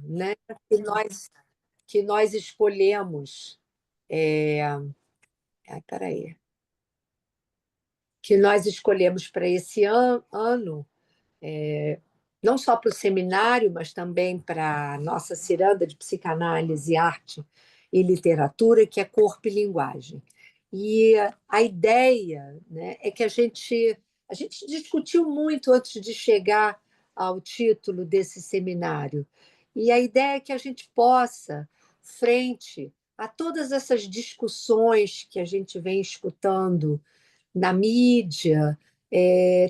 né, que nós, que nós escolhemos. Ai, peraí. Que nós escolhemos para esse ano, não só para o seminário, mas também para a nossa ciranda de psicanálise, arte e literatura, que é Corpo e Linguagem. E a ideia, né, é que a gente discutiu muito antes de chegar ao título desse seminário. E a ideia é que a gente possa, frente a todas essas discussões que a gente vem escutando na mídia,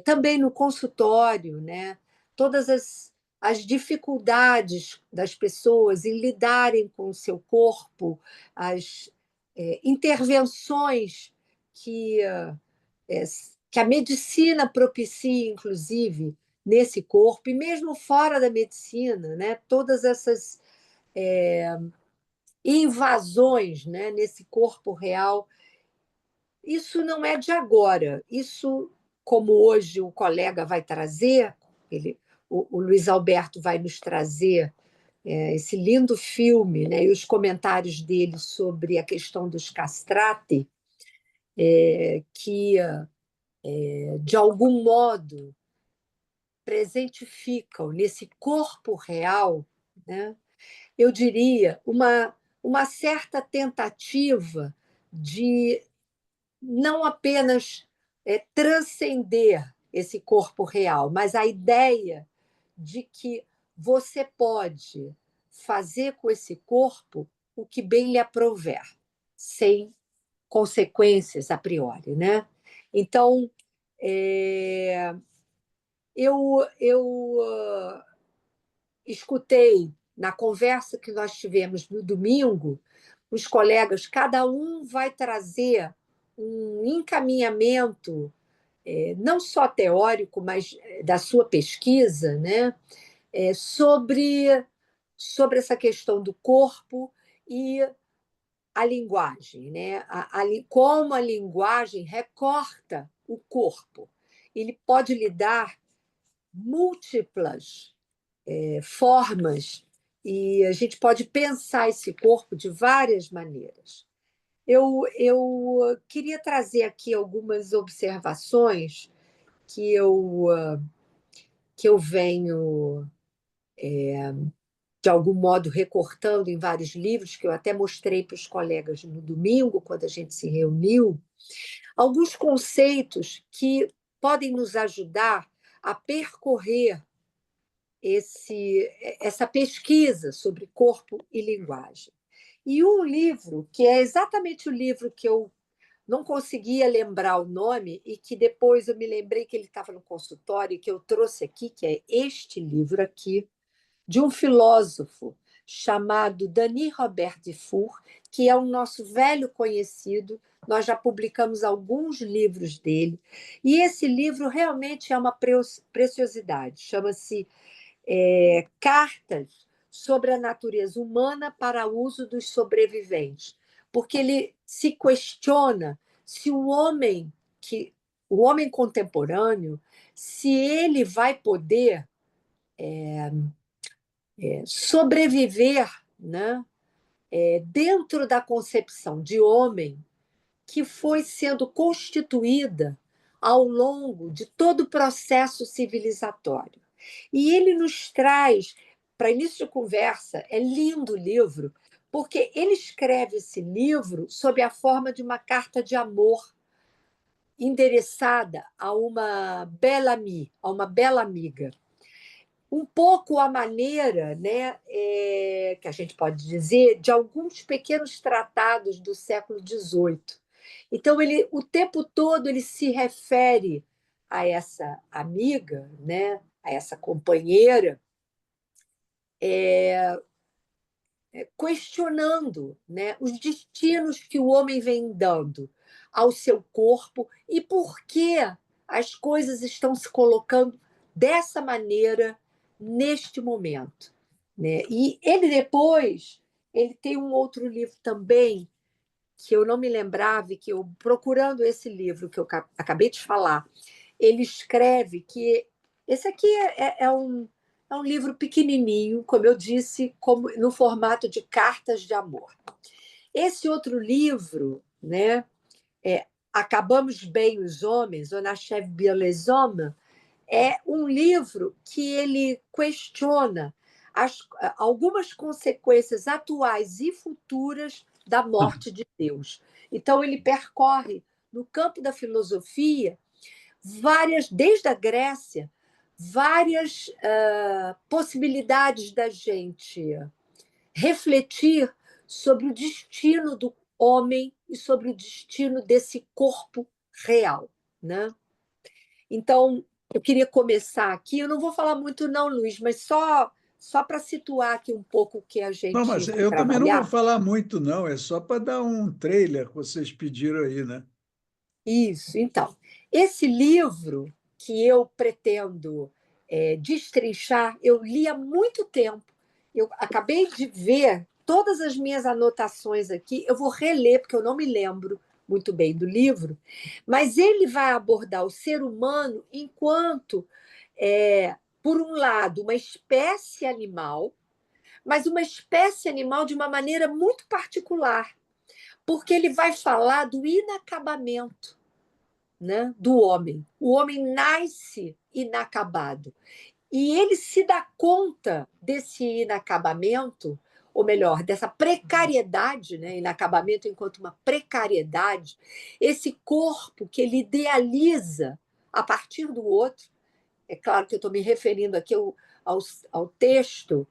também no consultório, né? Todas as dificuldades das pessoas em lidarem com o seu corpo, as intervenções que, é, que a medicina propicia, inclusive, nesse corpo, e mesmo fora da medicina, né? Todas essas invasões, né? Nesse corpo real. Isso não é de agora. Isso, como hoje o colega vai trazer, o Luiz Alberto vai nos trazer esse lindo filme, né, e os comentários dele sobre a questão dos castrati, que, de algum modo, presentificam nesse corpo real, né, eu diria, uma certa tentativa de não apenas transcender esse corpo real, mas a ideia de que você pode fazer com esse corpo o que bem lhe aprouver, sem consequências a priori, né? Então, é, eu escutei na conversa que nós tivemos no domingo, os colegas, cada um vai trazer um encaminhamento, não só teórico, mas da sua pesquisa, né? Sobre, sobre essa questão do corpo e a linguagem, né? Como a linguagem recorta o corpo. Ele pode lhe dar múltiplas formas e a gente pode pensar esse corpo de várias maneiras. Eu queria trazer aqui algumas observações que que eu venho, de algum modo, recortando em vários livros, que eu até mostrei para os colegas no domingo, quando a gente se reuniu, alguns conceitos que podem nos ajudar a percorrer essa pesquisa sobre corpo e linguagem. E um livro, que é exatamente o livro que eu não conseguia lembrar o nome e que depois eu me lembrei que ele estava no consultório e que eu trouxe aqui, que é este livro aqui, de um filósofo chamado Denis Robert Dufour, que é um nosso velho conhecido. Nós já publicamos alguns livros dele, e esse livro realmente é uma preciosidade. Chama-se Cartas sobre a Natureza Humana para uso dos sobreviventes, porque ele se questiona se o homem contemporâneo, se ele vai poder sobreviver, né, dentro da concepção de homem que foi sendo constituída ao longo de todo o processo civilizatório. E ele nos traz, para início de conversa, é lindo o livro, porque ele escreve esse livro sob a forma de uma carta de amor endereçada a uma bela amie, a uma bela amiga. Um pouco a maneira, né, que a gente pode dizer, de alguns pequenos tratados do século XVIII. Então, ele, o tempo todo, ele se refere a essa amiga, né, a essa companheira, questionando, né, os destinos que o homem vem dando ao seu corpo e por que as coisas estão se colocando dessa maneira neste momento, né? E ele depois, ele tem um outro livro também que eu não me lembrava, e que eu, procurando esse livro que eu acabei de falar, ele escreve que esse aqui é É um livro pequenininho, como eu disse, no formato de cartas de amor. Esse outro livro, né, Acabamos Bem os Homens, On achève bien les hommes, é um livro que ele questiona algumas consequências atuais e futuras da morte de Deus. Então, ele percorre, no campo da filosofia, desde a Grécia, várias possibilidades da gente refletir sobre o destino do homem e sobre o destino desse corpo real, né? Então, eu queria começar aqui. Eu não vou falar muito, não, Luiz, mas só para situar aqui um pouco o que a Não, gente mas vai eu também não vou trabalhar. falar muito, não. É só para dar um trailer que vocês pediram aí, né? Isso, então. Esse livro que eu pretendo destrinchar, eu li há muito tempo. Eu acabei de ver todas as minhas anotações aqui. Eu vou reler, porque eu não me lembro muito bem do livro, mas ele vai abordar o ser humano enquanto, por um lado, uma espécie animal, mas uma espécie animal de uma maneira muito particular, porque ele vai falar do inacabamento, né, do homem. O homem nasce inacabado. E ele se dá conta desse inacabamento, ou melhor, dessa precariedade, né, inacabamento enquanto uma precariedade, esse corpo que ele idealiza a partir do outro. É claro que eu estou me referindo aqui ao texto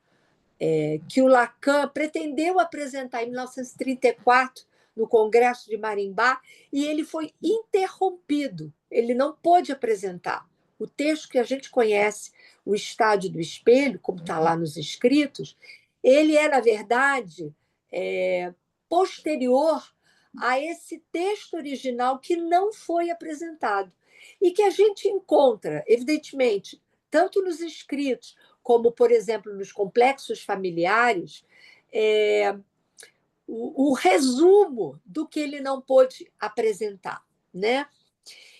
que o Lacan pretendeu apresentar em 1934 no Congresso de Marimbá, e ele foi interrompido. Ele não pôde apresentar. O texto que a gente conhece, O Estádio do Espelho, como está lá nos escritos, ele é, na verdade, posterior a esse texto original que não foi apresentado. E que a gente encontra, evidentemente, tanto nos escritos, como, por exemplo, nos complexos familiares, o resumo do que ele não pôde apresentar, né?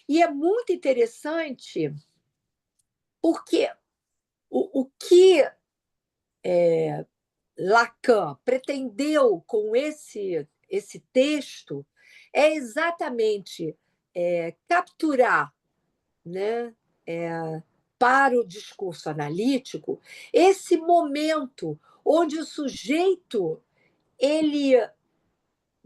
E é muito interessante porque o que Lacan pretendeu com esse texto é exatamente capturar, né, para o discurso analítico, esse momento onde o sujeito ele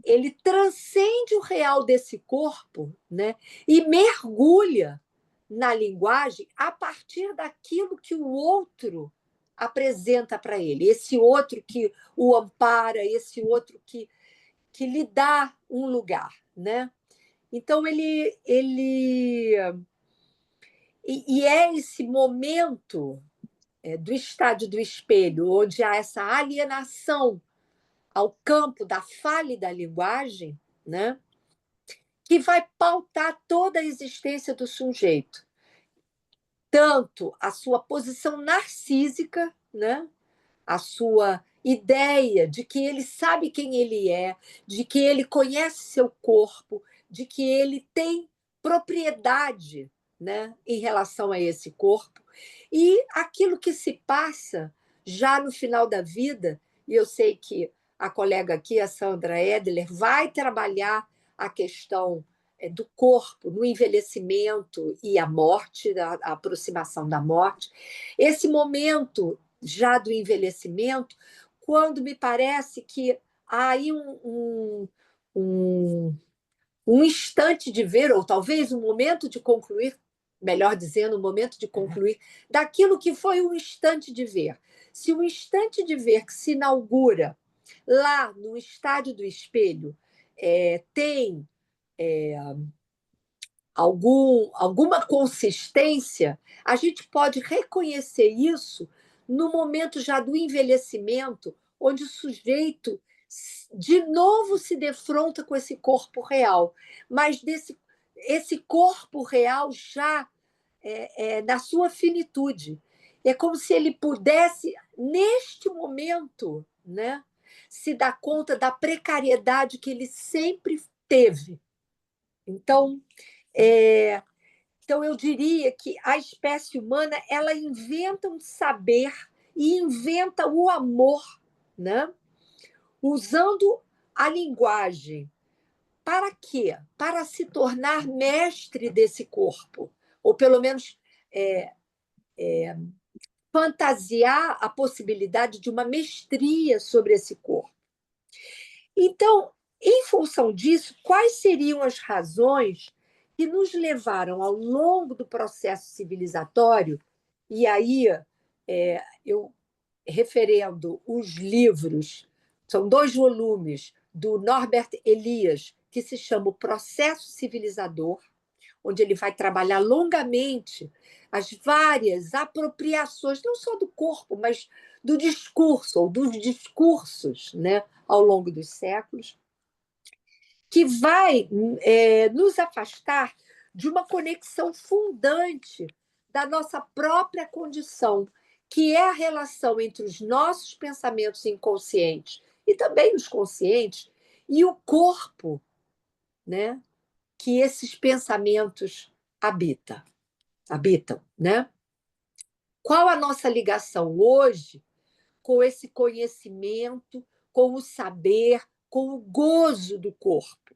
ele transcende o real desse corpo, né, e mergulha na linguagem a partir daquilo que o outro apresenta para ele, esse outro que o ampara, esse outro que lhe dá um lugar, né? Então e é esse momento do estádio do espelho, onde há essa alienação ao campo da fala e da linguagem, né, que vai pautar toda a existência do sujeito, tanto a sua posição narcísica, né, a sua ideia de que ele sabe quem ele é, de que ele conhece seu corpo, de que ele tem propriedade, né, em relação a esse corpo, e aquilo que se passa já no final da vida, e eu sei que a colega aqui, a Sandra Edler, vai trabalhar a questão do corpo no envelhecimento e a morte, a aproximação da morte. Esse momento já do envelhecimento, quando me parece que há aí um instante de ver, ou talvez um momento de concluir, melhor dizendo, um momento de concluir, daquilo que foi um instante de ver. Se o instante de ver que se inaugura lá no Estádio do Espelho tem alguma consistência, a gente pode reconhecer isso no momento já do envelhecimento, onde o sujeito de novo se defronta com esse corpo real, mas esse corpo real já na sua finitude. É como se ele pudesse, neste momento, né, se dar conta da precariedade que ele sempre teve. Então, é, Então, eu diria que a espécie humana ela inventa um saber e inventa o amor, né? Usando a linguagem. Para quê? Para se tornar mestre desse corpo, ou pelo menos fantasiar a possibilidade de uma mestria sobre esse corpo. Então, em função disso, quais seriam as razões que nos levaram ao longo do processo civilizatório? E aí, eu referendo os livros, são 2 volumes do Norbert Elias, que se chama O Processo Civilizador, onde ele vai trabalhar longamente as várias apropriações, não só do corpo, mas do discurso, ou dos discursos, né, ao longo dos séculos, que vai nos afastar de uma conexão fundante da nossa própria condição, que é a relação entre os nossos pensamentos inconscientes e também os conscientes e o corpo, né, que esses pensamentos habitam, né? Qual a nossa ligação hoje com esse conhecimento, com o saber, com o gozo do corpo?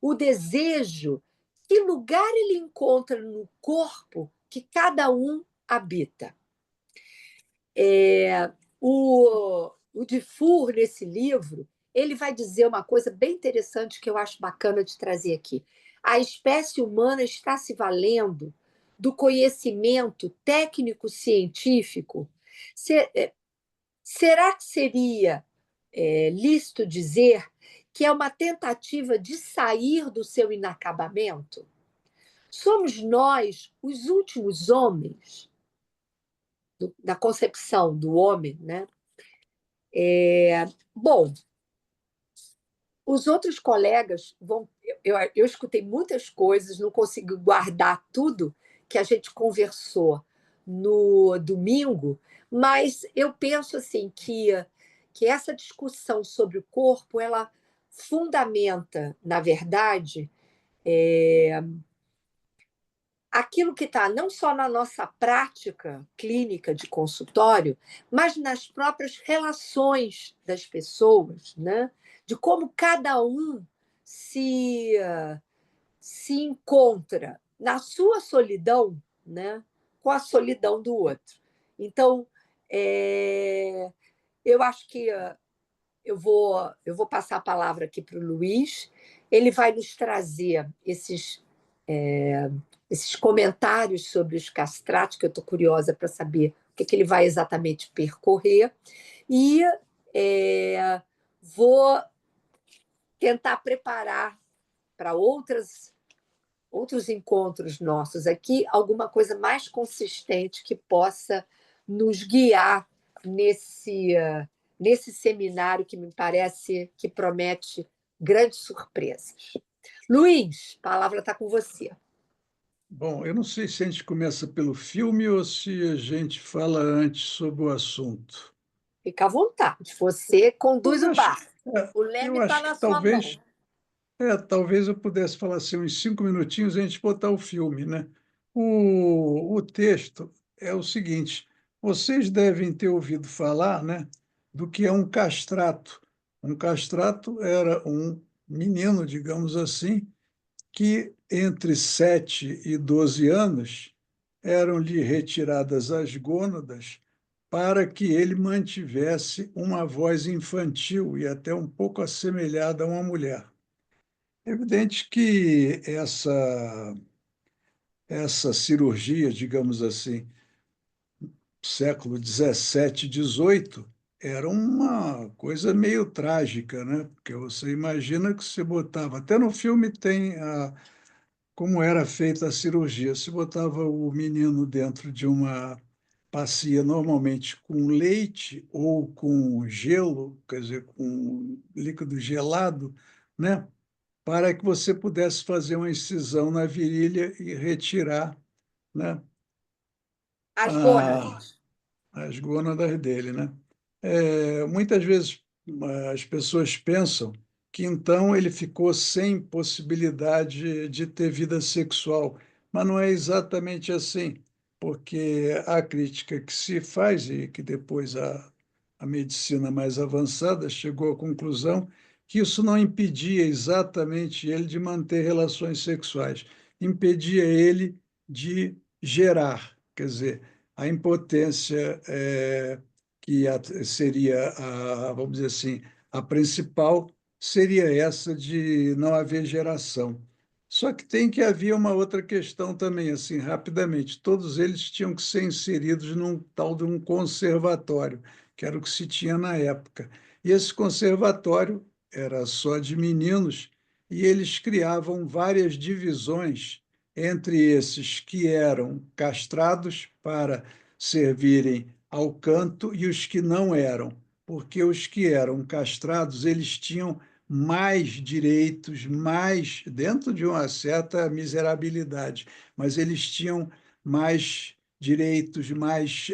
O desejo, que lugar ele encontra no corpo que cada um habita? O Dufour, nesse livro, ele vai dizer uma coisa bem interessante que eu acho bacana de trazer aqui. A espécie humana está se valendo do conhecimento técnico-científico. Será que seria lícito dizer que é uma tentativa de sair do seu inacabamento? Somos nós os últimos homens da concepção do homem, né? Bom, os outros colegas vão. Eu escutei muitas coisas, não consigo guardar tudo que a gente conversou no domingo, mas eu penso assim que essa discussão sobre o corpo ela fundamenta, na verdade, aquilo que está não só na nossa prática clínica de consultório, mas nas próprias relações das pessoas, né? De como cada um se, se encontra na sua solidão, né? Com a solidão do outro. Então, eu acho que eu vou passar a palavra aqui para o Luiz. Ele vai nos trazer esses comentários sobre os castratos, que eu estou curiosa para saber o que ele vai exatamente percorrer, e vou tentar preparar para outros encontros nossos aqui alguma coisa mais consistente que possa nos guiar nesse seminário que me parece que promete grandes surpresas. Luiz, a palavra está com você. Bom, eu não sei se a gente começa pelo filme ou se a gente fala antes sobre o assunto. Fica à vontade, você conduz Eu o acho, barco. O eu leme está acho na que sua mão. talvez eu pudesse falar assim, uns 5 minutinhos a gente botar o filme, né? O texto é o seguinte: vocês devem ter ouvido falar, né, do que é um castrato. Um castrato era um menino, digamos assim, que entre 7 e 12 anos eram-lhe retiradas as gônadas para que ele mantivesse uma voz infantil e até um pouco assemelhada a uma mulher. É evidente que essa cirurgia, digamos assim, século 17, 18, era uma coisa meio trágica, né? Porque você imagina que se botava, até no filme tem como era feita a cirurgia, se botava o menino dentro de uma bacia, normalmente com leite ou com gelo, quer dizer, com líquido gelado, né? Para que você pudesse fazer uma incisão na virilha e retirar, né, As a- gônadas. as gônadas dele, né? Muitas vezes as pessoas pensam que então ele ficou sem possibilidade de ter vida sexual, mas não é exatamente assim, porque a crítica que se faz, e que depois a medicina mais avançada chegou à conclusão que isso não impedia exatamente ele de manter relações sexuais, impedia ele de gerar, quer dizer, a impotência seria, vamos dizer assim, a principal seria essa de não haver geração. Só que tem que haver uma outra questão também, assim, rapidamente. Todos eles tinham que ser inseridos num tal de um conservatório, que era o que se tinha na época. E esse conservatório era só de meninos, e eles criavam várias divisões entre esses que eram castrados para servirem ao canto e os que não eram, porque os que eram castrados, eles tinham mais direitos, mais, dentro de uma certa miserabilidade, mas eles tinham mais direitos, mais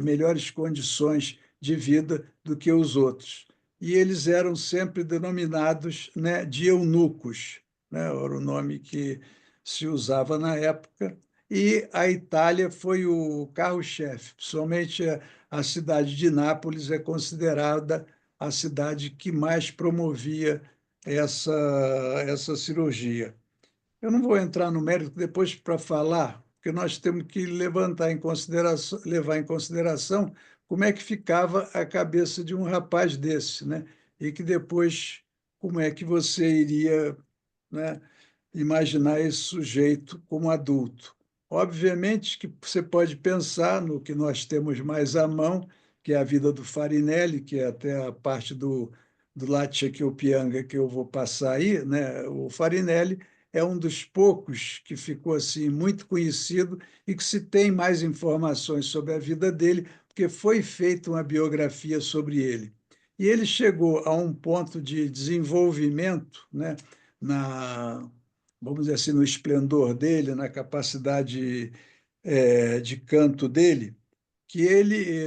melhores condições de vida do que os outros. E eles eram sempre denominados, né, de eunucos, né, era o nome que se usava na época, e a Itália foi o carro-chefe. Somente a cidade de Nápoles é considerada a cidade que mais promovia essa, essa cirurgia. Eu não vou entrar no mérito depois para falar, porque nós temos que levar em consideração como é que ficava a cabeça de um rapaz desse, né? E que depois, como é que você iria, né, imaginar esse sujeito como adulto. Obviamente que você pode pensar no que nós temos mais à mão, que é a vida do Farinelli, que é até a parte do Pianga que eu vou passar aí, né? O Farinelli é um dos poucos que ficou assim muito conhecido e que se tem mais informações sobre a vida dele, porque foi feita uma biografia sobre ele. E ele chegou a um ponto de desenvolvimento, né, na, vamos dizer assim, no esplendor dele, na capacidade de canto dele, que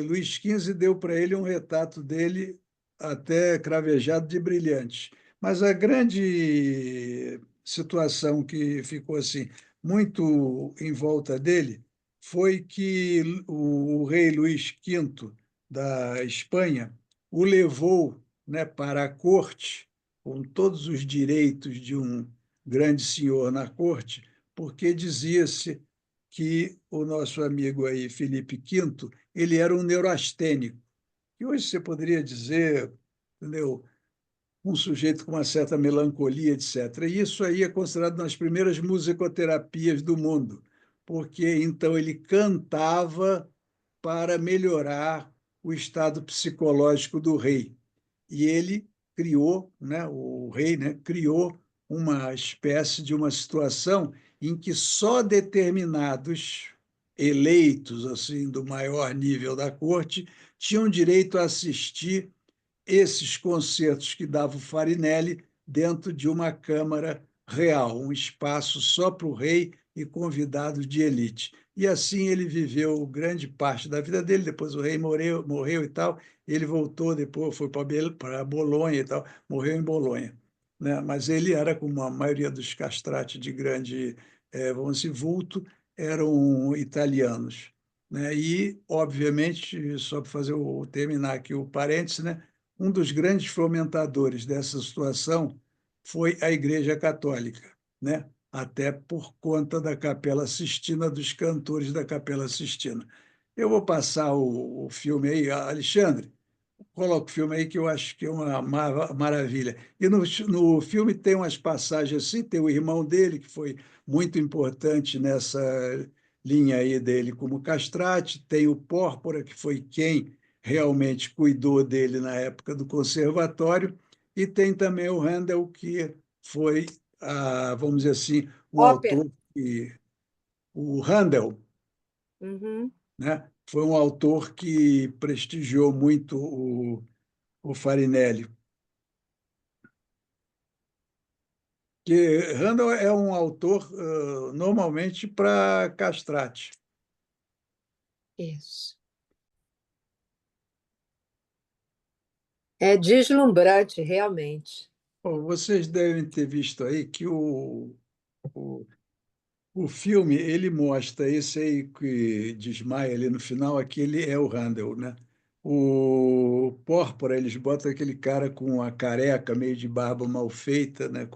Luís XV deu para ele um retrato dele até cravejado de brilhantes. Mas a grande situação que ficou assim muito em volta dele foi que o rei Luís V da Espanha o levou, né, para a corte com todos os direitos de um grande senhor na corte, porque dizia-se que o nosso amigo aí, Felipe V, ele era um neurastênico. E hoje você poderia dizer, entendeu, um sujeito com uma certa melancolia, etc. E isso aí é considerado uma das primeiras musicoterapias do mundo, porque então ele cantava para melhorar o estado psicológico do rei. E ele criou, né, o rei, né, criou uma espécie de uma situação em que só determinados eleitos assim do maior nível da corte tinham direito a assistir esses concertos que dava o Farinelli dentro de uma câmara real, um espaço só para o rei e convidados de elite. E assim ele viveu grande parte da vida dele. Depois o rei morreu e tal. Ele voltou depois, foi para Bolonha e tal, morreu em Bolonha. Né? Mas ele era, como a maioria dos castrati de grande, vamos dizer, vulto, eram italianos. Né? E, obviamente, só para terminar aqui o parênteses, né? Um dos grandes fomentadores dessa situação foi a Igreja Católica, né? Até por conta da Capela Sistina, dos cantores da Capela Sistina. Eu vou passar o filme aí, Alexandre, coloca o filme aí que eu acho que é uma maravilha. E no filme tem umas passagens assim, tem o irmão dele, que foi muito importante nessa linha aí dele como castrate, tem o Pórpora, que foi quem realmente cuidou dele na época do conservatório, e tem também o Handel, que foi, vamos dizer assim, o Ópera. autor, o Handel, Uhum. né? Foi um autor que prestigiou muito o Farinelli. Que Handel é um autor normalmente para castrate. Isso. É deslumbrante, realmente. Bom, vocês devem ter visto aí que o O filme, ele mostra esse aí que desmaia ali no final, aquele é o Randall, né? O Pórpora, eles botam aquele cara com a careca, meio de barba mal feita, né?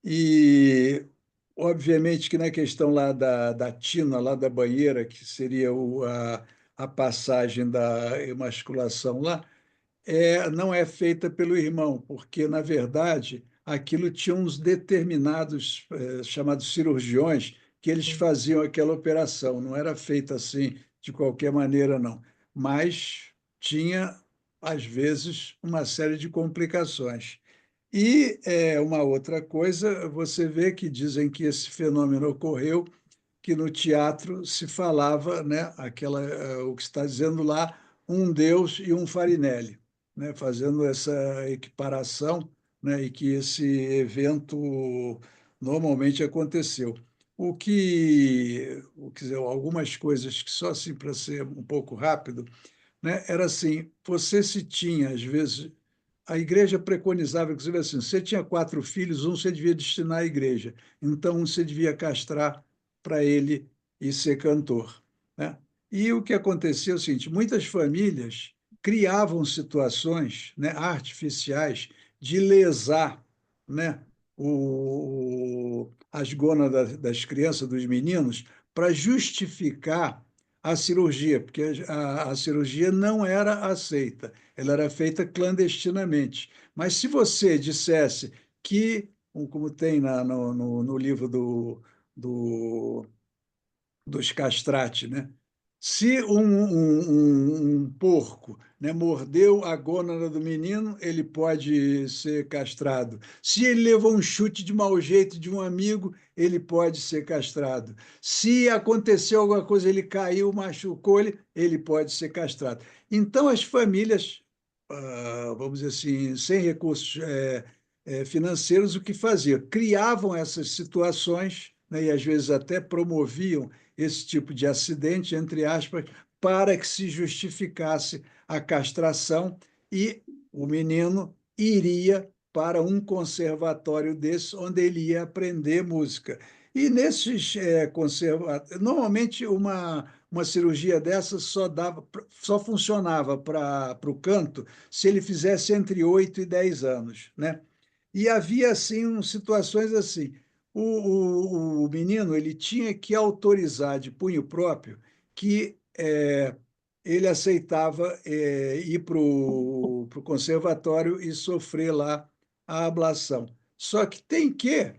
E, obviamente, que na questão lá da tina, lá da banheira, que seria a passagem da emasculação lá, não é feita pelo irmão, porque, na verdade, aquilo tinha uns determinados, chamados cirurgiões, que eles faziam aquela operação. Não era feita assim, de qualquer maneira, não. Mas tinha, às vezes, uma série de complicações. E uma outra coisa, você vê que dizem que esse fenômeno ocorreu que no teatro se falava, né, o que está dizendo lá, um Deus e um Farinelli, né, fazendo essa equiparação, né, e que esse evento normalmente aconteceu. Quer dizer, algumas coisas que só assim para ser um pouco rápido, né, era assim, você se tinha às vezes a igreja preconizava, inclusive, assim: você tinha 4 filhos, um você devia destinar à igreja, então um você devia castrar para ele ir ser cantor, né? E o que acontecia é o seguinte: muitas famílias criavam situações, né, artificiais de lesar, né, as gônadas das crianças, dos meninos, para justificar a cirurgia, porque a cirurgia não era aceita, ela era feita clandestinamente. Mas se você dissesse que, como tem no livro do dos castrati, né? Se um porco, né, mordeu a gônada do menino, ele pode ser castrado. Se ele levou um chute de mau jeito de um amigo, ele pode ser castrado. Se aconteceu alguma coisa, ele caiu, machucou ele pode ser castrado. Então, as famílias, vamos dizer assim, sem recursos financeiros, o que faziam? Criavam essas situações, né, e às vezes até promoviam esse tipo de acidente, entre aspas, para que se justificasse a castração e o menino iria para um conservatório desse, onde ele ia aprender música. E nesses conservatórios, normalmente uma cirurgia dessa só funcionava para o canto se ele fizesse entre 8 e 10 anos, né? E havia assim situações assim. O menino ele tinha que autorizar de punho próprio que ele aceitava ir para o conservatório e sofrer lá a ablação. Só que tem que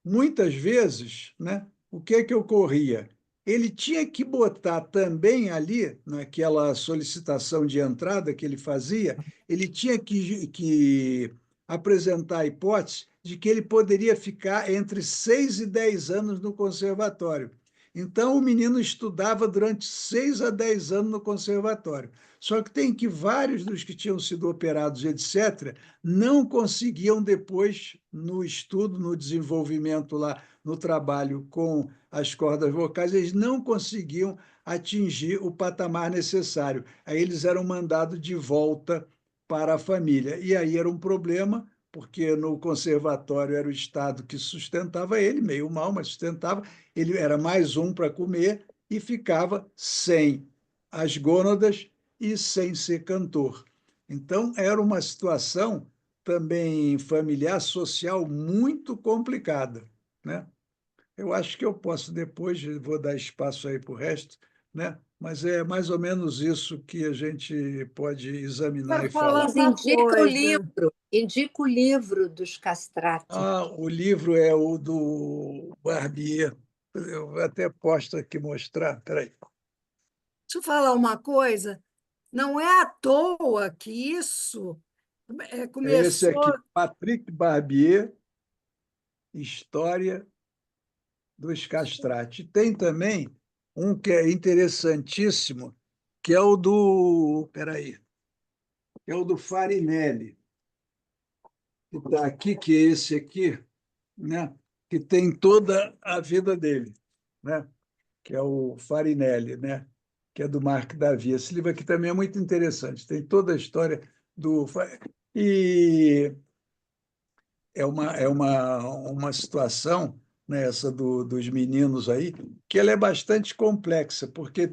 muitas vezes, né, o que é que ocorria? Ele tinha que botar também ali, naquela solicitação de entrada que ele fazia, ele tinha que apresentar a hipótese de que ele poderia ficar entre 6 e 10 anos no conservatório. Então, o menino estudava durante 6 a 10 anos no conservatório. Só que tem que vários dos que tinham sido operados, etc., não conseguiam depois, no estudo, no desenvolvimento lá, no trabalho com as cordas vocais, eles não conseguiam atingir o patamar necessário. Aí eles eram mandados de volta para a família. E aí era um problema, porque no conservatório era o Estado que sustentava ele, meio mal, mas sustentava, ele era mais um para comer e ficava sem as gônadas e sem ser cantor. Então, era uma situação também familiar, social, muito complicada, né? Eu acho que eu posso depois, vou dar espaço aí para o resto, né? Mas é mais ou menos isso que a gente pode examinar e Quero falar falar. Mas uma coisa. indica o livro dos castrati. O livro é o do Barbier. Eu até posso aqui mostrar. Peraí. Deixa eu falar uma coisa. Não é à toa que isso É esse começou. aqui, Patrick Barbier, História dos castrati. Tem também um que é interessantíssimo, que é o do. Peraí, é o do Farinelli, que está aqui, que é esse aqui, né? Que tem toda a vida dele, né? Que é o Farinelli, né? Que é do Marc Davi. Esse livro aqui também é muito interessante, tem toda a história do. E é uma situação. né, essa dos meninos aí, que ela é bastante complexa, porque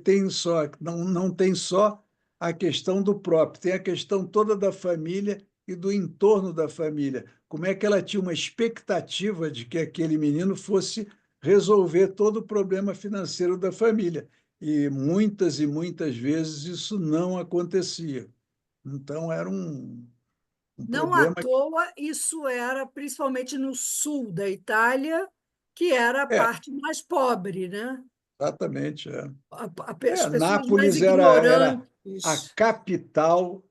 não tem só a questão do próprio, tem a questão toda da família e do entorno da família. Como é que ela tinha uma expectativa de que aquele menino fosse resolver todo o problema financeiro da família. E muitas vezes isso não acontecia. Então, era um Não à problema. toa, isso era principalmente no sul da Itália, que era a É, parte mais pobre, né? exatamente. As pessoas mais Nápoles era a ignorantes. capital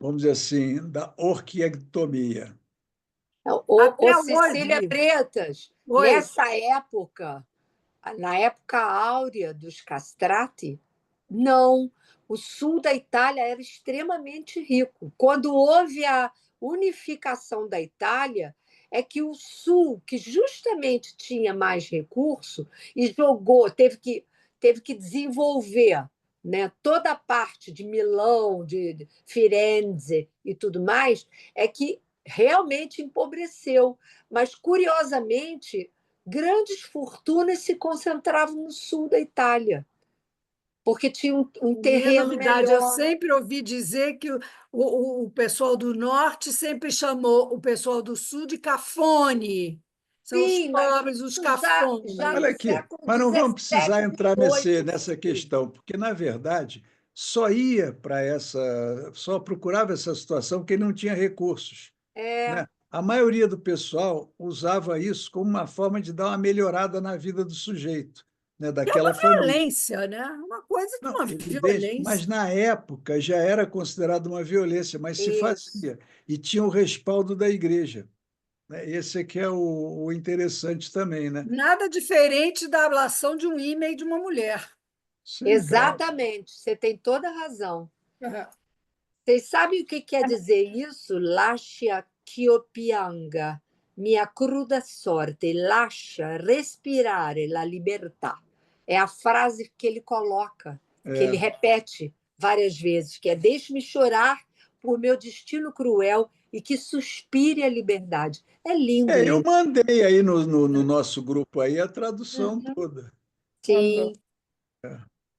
vamos dizer assim, da orquiectomia. Ô, Até Cecília hoje. Bretas, Oi. na época áurea dos castrati, não. O sul da Itália era extremamente rico. Quando houve a unificação da Itália, é que o sul, que justamente tinha mais recurso, e teve que desenvolver, né, toda a parte de Milão, de Firenze e tudo mais, é que realmente empobreceu. Mas, curiosamente, grandes fortunas se concentravam no sul da Itália, porque tinha um Não é terreno novidade, eu melhor. sempre ouvi dizer que o pessoal do norte sempre chamou o pessoal do sul de cafone. São os Sim, mas pobres, os isso já Olha cafones. no aqui, século mas não vamos precisar XVII, entrar XVIII. nessa questão, porque, na verdade, só ia para só procurava essa situação quem não tinha recursos, É, né? A maioria do pessoal usava isso como uma forma de dar uma melhorada na vida do sujeito, né? Que é uma Daquela família. violência, né? Uma coisa que Não, uma evidente, mas violência. na época já era considerado uma violência, mas se isso. fazia, e tinha o respaldo da igreja, né? Esse é que é o interessante também, né? Nada diferente da ablação de um ímã e de uma mulher. Sim, claro. Exatamente, você tem toda a razão. Vocês sabem o que quer dizer isso? Lascia ch'io pianga, mia cruda sorte, lascia respirare la libertà. É a frase que ele coloca, que ele É. repete várias vezes, que é deixe-me chorar por meu destino cruel e que suspire a liberdade. É lindo Eu isso. mandei aí no nosso grupo aí a tradução Uhum. toda. Tá bom. Sim,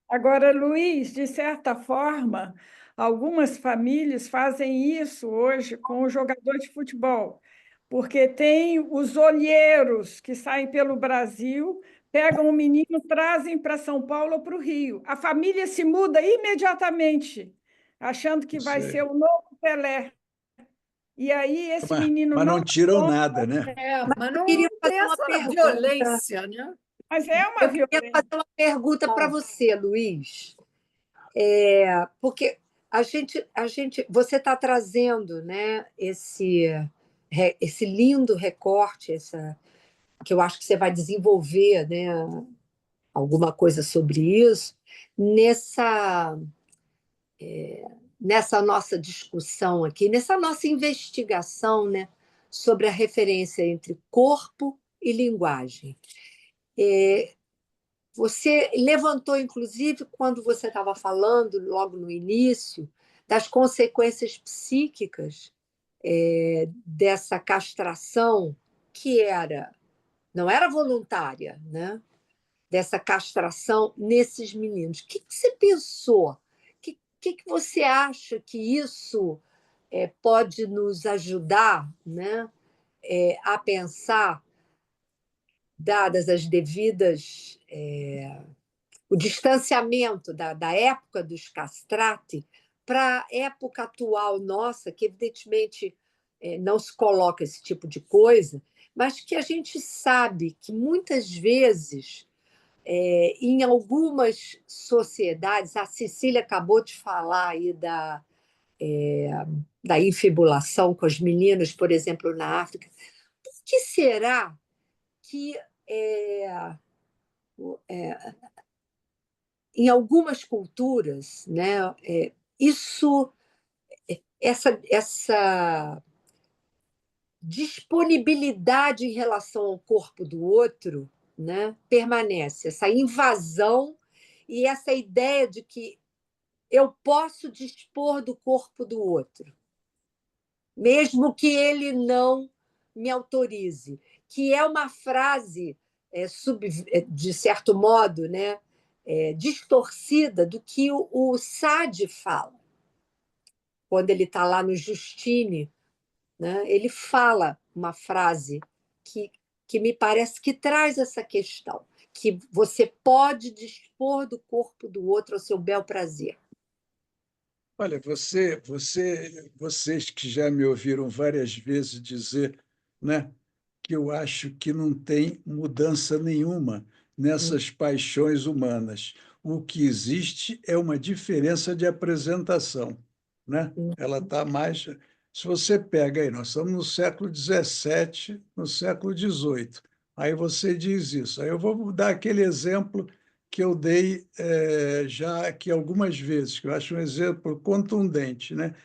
Agora, Luiz, de certa forma, algumas famílias fazem isso hoje com o jogador de futebol, porque tem os olheiros que saem pelo Brasil, pegam o menino, trazem para São Paulo ou para o Rio. A família se muda imediatamente, achando que Não vai ser sei. o novo Pelé. E aí esse menino Mas não não dá tiram conta, nada, né? É, mas mas eu não, queria não fazer tem uma essa pergunta. violência, né? mas é uma Eu queria fazer violência. uma pergunta para você, Luiz. Porque você está trazendo, né, esse lindo recorte, que eu acho que você vai desenvolver, né, alguma coisa sobre isso, nessa, nessa nossa discussão aqui, nessa nossa investigação, né, sobre a referência entre corpo e linguagem. Você levantou, inclusive, quando você estava falando, logo no início, das consequências psíquicas dessa castração, que não era voluntária, né? Dessa castração nesses meninos. O que você pensou? Que você acha que isso pode nos ajudar, né? A pensar, dadas as devidas o distanciamento da época dos castrati para a época atual nossa, que evidentemente não se coloca esse tipo de coisa, mas que a gente sabe que muitas vezes, em algumas sociedades, a Cecília acabou de falar aí da infibulação com as meninas, por exemplo, na África. Por que será que em algumas culturas, né, isso, essa disponibilidade em relação ao corpo do outro, né, permanece, essa invasão e essa ideia de que eu posso dispor do corpo do outro, mesmo que ele não me autorize. que é uma frase de certo modo, né, distorcida do que o Sade fala. Quando ele está lá no Justine, né, ele fala uma frase que me parece que traz essa questão, que você pode dispor do corpo do outro ao seu bel prazer. Olha, vocês que já me ouviram várias vezes dizer, né, que eu acho que não tem mudança nenhuma nessas paixões humanas. O que existe é uma diferença de apresentação, né? Ela está mais. Se você pega aí, nós estamos no século XVII, no século XVIII. Aí você diz isso. Aí eu vou dar aquele exemplo que eu dei já aqui algumas vezes, que eu acho um exemplo contundente, né?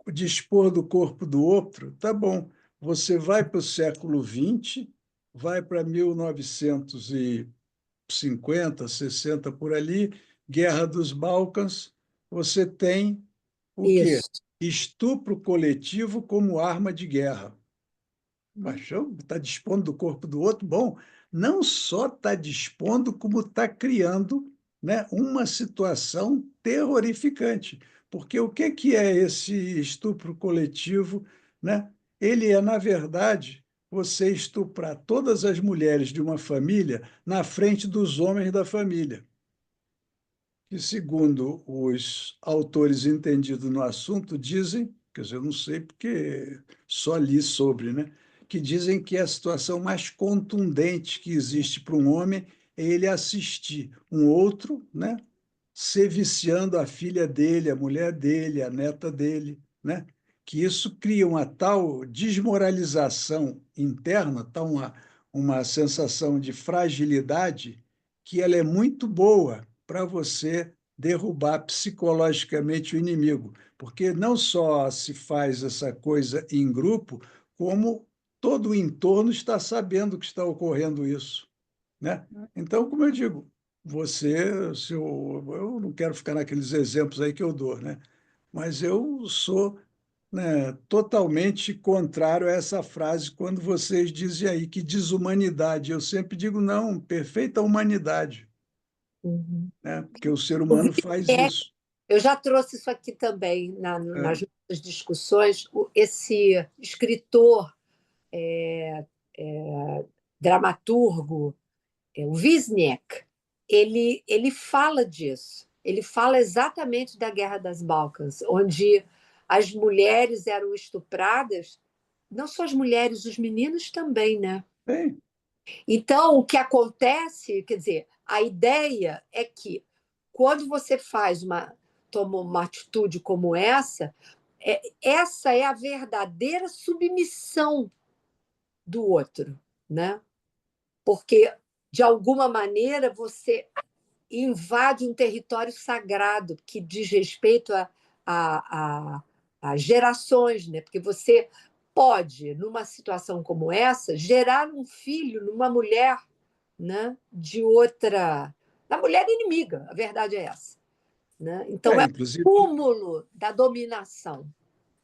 O dispor do corpo do outro, tá bom. Você vai para o século XX, vai para 1950, 60 por ali, Guerra dos Balcãs, você tem o quê? Isso. Estupro coletivo como arma de guerra. Paixão está dispondo do corpo do outro. Bom, não só está dispondo, como está criando, né, uma situação terrorificante. Porque o que é esse estupro coletivo? Né? Ele é, na verdade, você estuprar todas as mulheres de uma família na frente dos homens da família, que, segundo os autores entendidos no assunto, dizem, quer dizer, eu não sei porque só li sobre, né? Que dizem que a situação mais contundente que existe para um homem é ele assistir um outro, né, ser viciando a filha dele, a mulher dele, a neta dele, né? Que isso cria uma tal desmoralização interna, tal uma sensação de fragilidade, que ela é muito boa para você derrubar psicologicamente o inimigo, porque não só se faz essa coisa em grupo, como todo o entorno está sabendo que está ocorrendo isso, né? Então, como eu digo, eu não quero ficar naqueles exemplos aí que eu dou, né? Mas eu sou, né, totalmente contrário a essa frase quando vocês dizem aí que desumanidade. Eu sempre digo, não, perfeita humanidade, Uhum. né? Porque o ser O humano faz Wisniewski, isso. eu já trouxe isso aqui também nas É, nossas discussões, esse escritor, dramaturgo, o Wisniewski, ele fala disso. Ele fala exatamente da Guerra das Balcãs, onde as mulheres eram estupradas, não só as mulheres, os meninos também, né? bem, Então, o que acontece, quer dizer, a ideia é que quando você toma uma atitude como essa é a verdadeira submissão do outro, né? Porque de alguma maneira você invade um território sagrado que diz respeito a, a gerações, né? Porque você pode, numa situação como essa, gerar um filho numa mulher, né? De outra, da mulher inimiga, a verdade é essa, né? Então é inclusive, o cúmulo da dominação.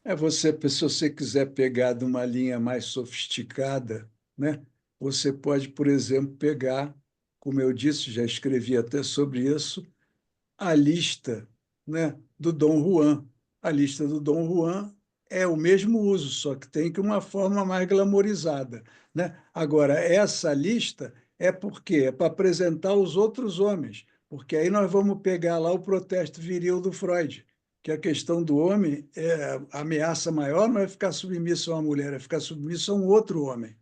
se você quiser pegar de uma linha mais sofisticada, né? Você pode, por exemplo, pegar, como eu disse, já escrevi até sobre isso, a lista, né, do Dom Juan. A lista do Dom Juan é o mesmo uso, só que tem que uma forma mais glamorizada, né? Agora, essa lista é por quê? É para apresentar os outros homens, porque aí nós vamos pegar lá o protesto viril do Freud, que a questão do homem, a ameaça maior não é ficar submisso a uma mulher, é ficar submisso a um outro homem,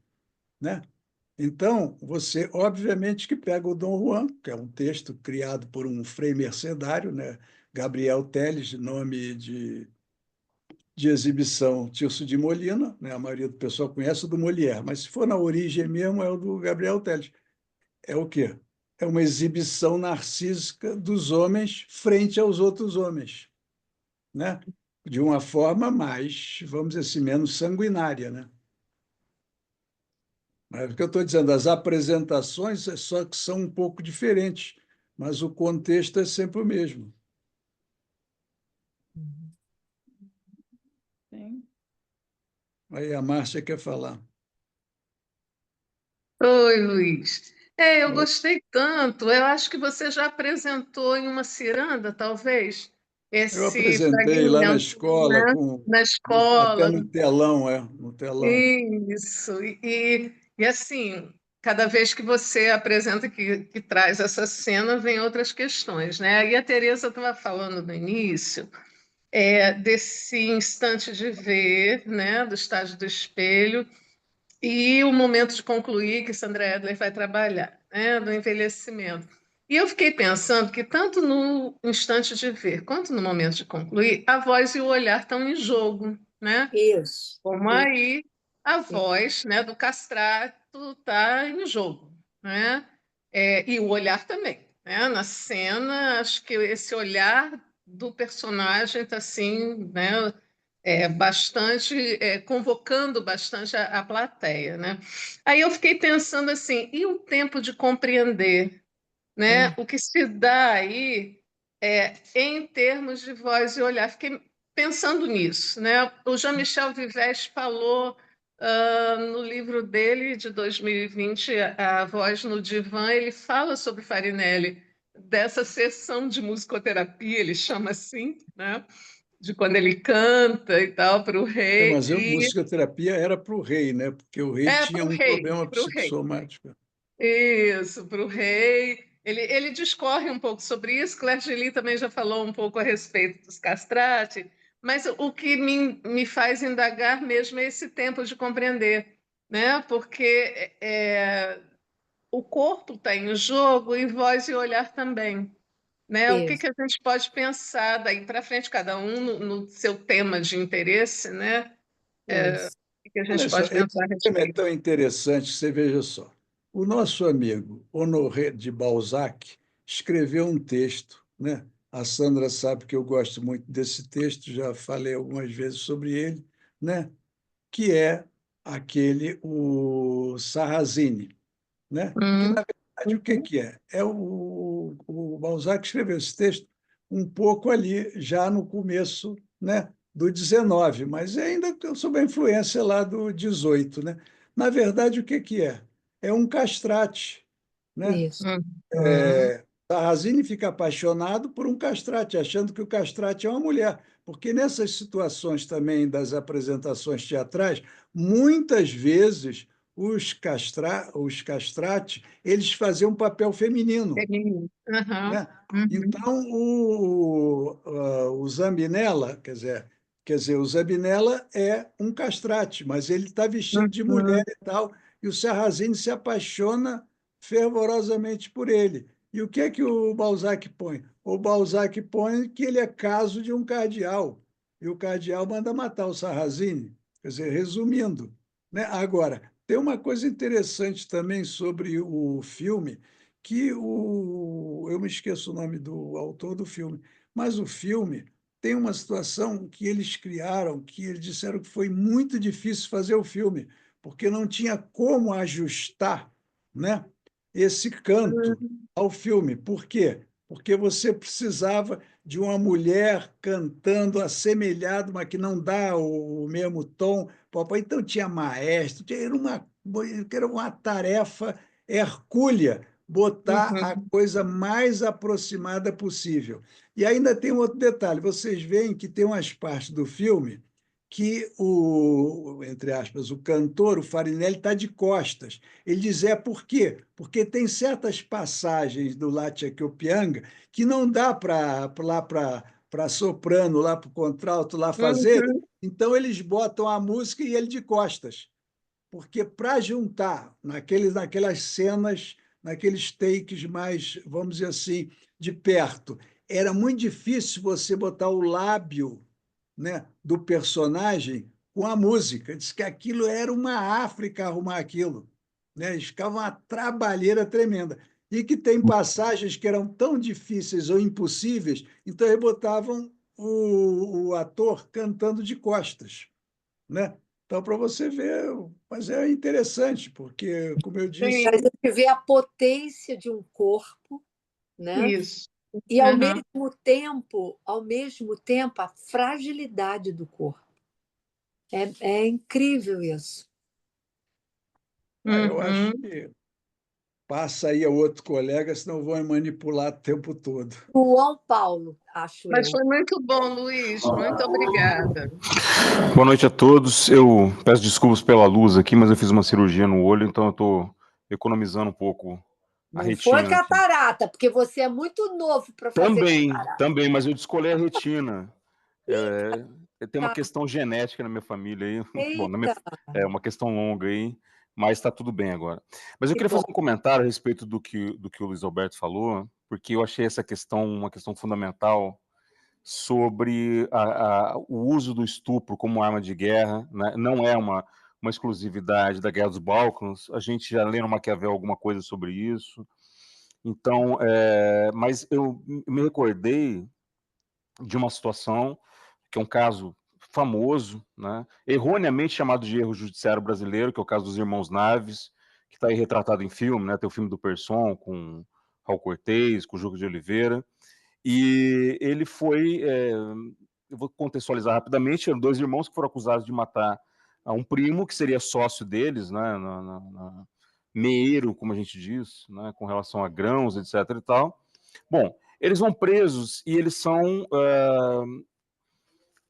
né? Então, você, obviamente, que pega o Dom Juan, que é um texto criado por um frei mercedário, né? Gabriel Teles, nome de exibição Tirso de Molina, né? A maioria do pessoal conhece o do Molière, mas se for na origem mesmo, é o do Gabriel Teles. É o quê? É uma exibição narcísica dos homens frente aos outros homens, né? De uma forma mais, vamos dizer assim, menos sanguinária, né? Mas o que eu estou dizendo, as apresentações só que são um pouco diferentes, mas o contexto é sempre o mesmo. Sim. Aí a Márcia quer falar. Oi, Luiz. Eu gostei tanto. Eu acho que você já apresentou em uma ciranda, talvez, Eu esse apresentei lá na fragmento, escola, né? Na até escola. no telão, no telão. Isso. E assim, cada vez que você apresenta que traz essa cena, vem outras questões, né? E a Teresa estava falando no início, desse instante de ver, né? Do estágio do espelho. E o momento de concluir que Sandra Edler vai trabalhar, né, do envelhecimento. E eu fiquei pensando que tanto no instante de ver quanto no momento de concluir, a voz e o olhar estão em jogo, né? Isso. Como aí a voz, né, do castrato está em jogo, né? E o olhar também, né? Na cena, acho que esse olhar do personagem está assim, né? Bastante, convocando bastante a plateia, né? Aí eu fiquei pensando assim, e o tempo de compreender, né? Hum, O que se dá aí em termos de voz e olhar. Fiquei pensando nisso, né? O Jean-Michel Vives falou no livro dele de 2020, A Voz no Divã, ele fala sobre Farinelli, dessa sessão de musicoterapia, ele chama assim, né? De quando ele canta e tal para o rei, Mas e musicoterapia era para o rei, né? Porque o rei tinha para o um rei, problema para o rei. psicossomático. Isso, para o rei. Ele discorre um pouco sobre isso. Claire Delis também já falou um pouco a respeito dos castrati, mas o que me faz indagar mesmo é esse tempo de compreender, né? Porque o corpo está em jogo e voz e olhar também. Né? O que isso, que a gente pode pensar daí para frente, cada um no seu tema de interesse, né? isso. O que a gente Olha só, pode esse pensar a tema é respeito? tão interessante, você veja só. O nosso amigo Honoré de Balzac escreveu um texto, né? A Sandra sabe que eu gosto muito desse texto, já falei algumas vezes sobre ele, né? Que é o Sarrazine, né? Que, Hum, na verdade, o que uhum, que é? O Balzac escreveu esse texto um pouco ali, já no começo, né, do 19, mas ainda sob a influência lá do 18, né? Na verdade, o que que é? É um castrate, né? Isso. uhum, Sarrazine fica apaixonado por um castrate, achando que o castrate é uma mulher, porque nessas situações também das apresentações teatrais, muitas vezes os castrates eles faziam um papel feminino, feminino. Aham, né? uhum, Então, o Zambinella, quer dizer, o Zambinella é um castrate, mas ele está vestido de mulher uhum, e tal, e o Sarrazine se apaixona fervorosamente por ele. E o que é que o Balzac põe? O Balzac põe que ele é caso de um cardeal, e o cardeal manda matar o Sarrazine. Quer dizer, resumindo, né? Agora, tem uma coisa interessante também sobre o filme, que eu me esqueço o nome do autor do filme, mas o filme tem uma situação que eles criaram, que eles disseram que foi muito difícil fazer o filme, porque não tinha como ajustar, né, esse canto uhum, ao filme. Por quê? Porque você precisava de uma mulher cantando assemelhado, mas que não dá o mesmo tom. Papai, então tinha maestro, era uma tarefa hercúlea botar a uhum, coisa mais aproximada possível. E ainda tem um outro detalhe: vocês veem que tem umas partes do filme que entre aspas, o cantor, o Farinelli, está de costas. Ele diz, por quê? Porque tem certas passagens do La Tchequiopianga que não dá para soprano, lá para o contralto, lá fazer, uhum, então eles botam a música e ele de costas, porque para juntar naquelas cenas, naqueles takes mais, vamos dizer assim, de perto, era muito difícil você botar o lábio, né, do personagem com a música. Diz que aquilo era uma África arrumar aquilo, né? Eles ficavam uma trabalheira tremenda. E que tem passagens que eram tão difíceis ou impossíveis, então eles botavam o ator cantando de costas, né? Então, para você ver, mas é interessante, porque, como eu disse, A sim, gente vê a potência de um corpo, né? isso. E Aham. ao mesmo tempo, a fragilidade do corpo. É incrível isso. Eu acho Uhum. que passa aí a outro colega, senão vão manipular o tempo todo. João Paulo, acho Mas eu. foi muito bom, Luiz. Muito obrigada. Boa noite a todos. Eu peço desculpas pela luz aqui, mas eu fiz uma cirurgia no olho, então eu estou economizando um pouco a Não foi retina aqui. catarata, porque você é muito novo para fazer catarata. Também, mas eu descolei a retina. Tem uma questão genética na minha família aí. Bom, Eita, é uma questão longa aí, mas está tudo bem agora. Mas eu que queria bom. fazer um comentário a respeito do que o Luiz Alberto falou, porque eu achei essa questão uma questão fundamental sobre o uso do estupro como arma de guerra, né? Não é uma exclusividade da Guerra dos Balcãs, a gente já lê no Maquiavel alguma coisa sobre isso. Então, mas eu me recordei de uma situação que é um caso famoso, né? Erroneamente chamado de erro judiciário brasileiro, que é o caso dos irmãos Naves, que está aí retratado em filme, né? Tem o filme do Persson com Raul Cortez, com Juca de Oliveira, e ele foi, eu vou contextualizar rapidamente, eram dois irmãos que foram acusados de matar um primo que seria sócio deles, né, meeiro, como a gente diz, né, com relação a grãos, etc. e tal. Bom, eles vão presos e eles são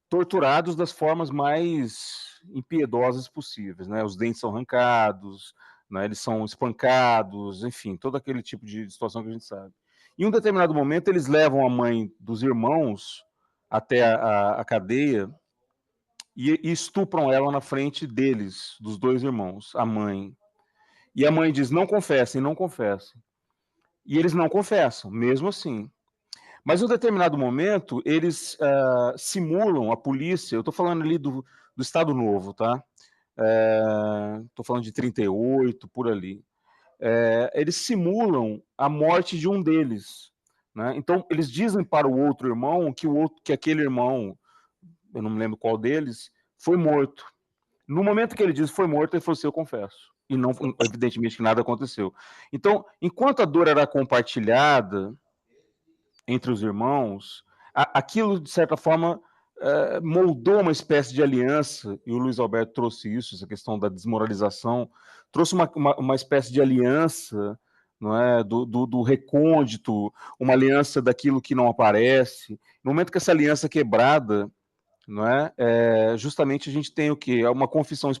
torturados das formas mais impiedosas possíveis, né? Os dentes são arrancados, né? Eles são espancados, enfim, todo aquele tipo de situação que a gente sabe. Em um determinado momento, eles levam a mãe dos irmãos até a cadeia e estupram ela na frente deles, dos dois irmãos, a mãe. E a mãe diz: não confessem, não confessem. E eles não confessam, mesmo assim. Mas em um determinado momento, eles simulam a polícia. Eu estou falando ali do Estado Novo, tá? Estou falando de 38, por ali. Eles simulam a morte de um deles, né? Então, eles dizem para o outro irmão que aquele irmão, eu não me lembro qual deles, foi morto. No momento que ele diz foi morto, ele falou assim: eu confesso. E não, evidentemente, que nada aconteceu. Então, enquanto a dor era compartilhada entre os irmãos, aquilo, de certa forma, moldou uma espécie de aliança, e o Luiz Alberto trouxe isso, essa questão da desmoralização, trouxe uma espécie de aliança, não é, do recôndito, uma aliança daquilo que não aparece. No momento que essa aliança é quebrada, não é, justamente a gente tem o quê? É uma confissão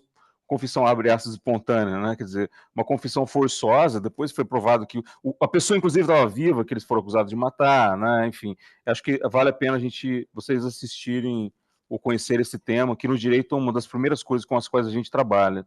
abre aspas espontânea, né? Quer dizer, uma confissão forçosa. Depois foi provado que a pessoa, inclusive, estava viva, que eles foram acusados de matar, né? Enfim, acho que vale a pena vocês assistirem ou conhecer esse tema, que no direito é uma das primeiras coisas com as quais a gente trabalha.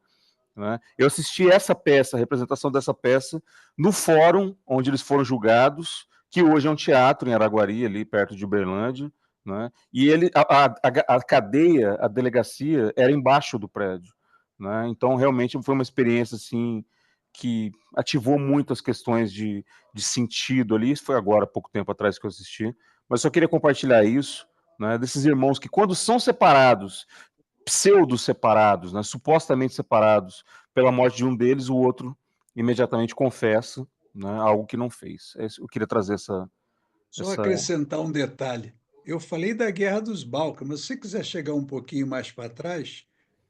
Né? Eu assisti essa peça, a representação dessa peça, no fórum onde eles foram julgados, que hoje é um teatro em Araguari, ali perto de Uberlândia, né? E a cadeia, a delegacia, era embaixo do prédio. Né? Então, realmente, foi uma experiência assim, que ativou muitas questões de sentido ali. Isso foi agora, há pouco tempo atrás que eu assisti. Mas só queria compartilhar isso, né, desses irmãos que, quando são separados, pseudo-separados, né, supostamente separados pela morte de um deles, o outro imediatamente confessa, né, algo que não fez. Eu queria trazer Só acrescentar um detalhe. Eu falei da Guerra dos Balcãs, mas se você quiser chegar um pouquinho mais para trás,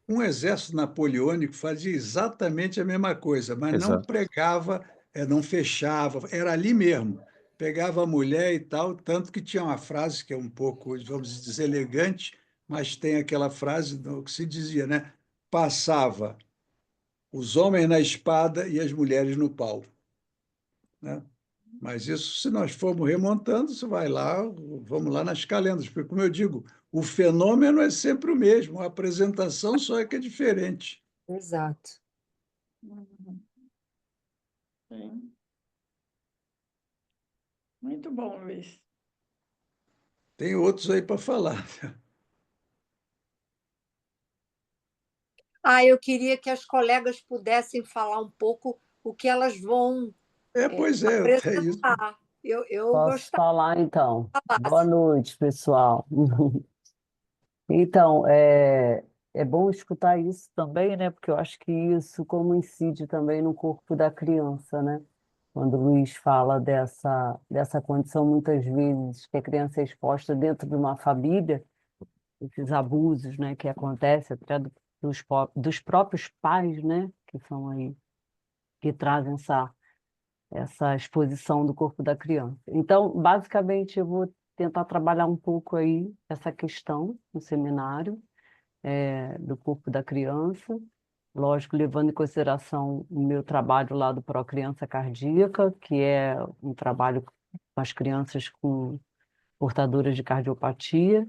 um exército napoleônico fazia exatamente a mesma coisa, mas não Exato. pregava, não fechava, era ali mesmo. Pegava a mulher e tal, tanto que tinha uma frase que é um pouco, vamos dizer, elegante, mas tem aquela frase que se dizia, né? Passava os homens na espada e as mulheres no pau, né? Mas isso, se nós formos remontando, você vai lá, vamos lá nas calendas, porque, como eu digo, o fenômeno é sempre o mesmo, a apresentação só é que é diferente. Exato. Sim. Muito bom, Luiz. Tem outros aí para falar. Eu queria que as colegas pudessem falar um pouco o que elas vão Pois é isso. apresentar. Eu Posso gostaria falar, então? de Boa falar. noite, pessoal. Então, é bom escutar isso também, né? Porque eu acho que isso como incide também no corpo da criança, né? Quando o Luiz fala dessa condição, muitas vezes, que a criança é exposta dentro de uma família, esses abusos, né, que acontecem até dos próprios pais, né? Que são aí que trazem essa exposição do corpo da criança. Então, basicamente, eu vou tentar trabalhar um pouco aí essa questão no seminário, do corpo da criança, lógico, levando em consideração o meu trabalho lá do Procriança Cardíaca, que é um trabalho com as crianças portadoras de cardiopatia.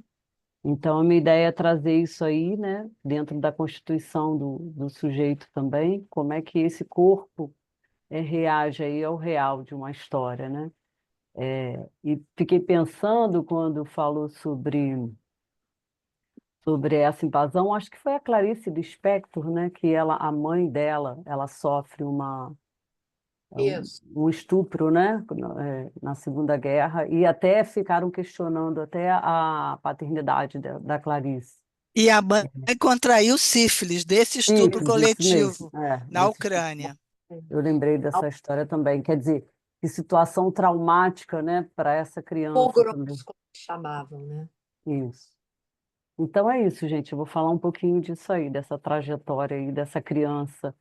Então, a minha ideia é trazer isso aí, né, dentro da constituição do sujeito também, como é que esse corpo reage aí ao real de uma história, né? E fiquei pensando quando falou sobre essa invasão, acho que foi a Clarice Lispector, né, que a mãe dela, ela sofre Isso. um estupro, né, na Segunda Guerra, e até ficaram questionando até a paternidade da Clarice. E a mãe contraiu sífilis desse estupro Isso mesmo, coletivo na desse Ucrânia. Eu lembrei dessa história também. Quer dizer, que situação traumática, né, para essa criança também. Pogroms, como chamavam, né? Isso. Então é isso, gente. Eu vou falar um pouquinho disso aí, dessa trajetória aí, dessa criança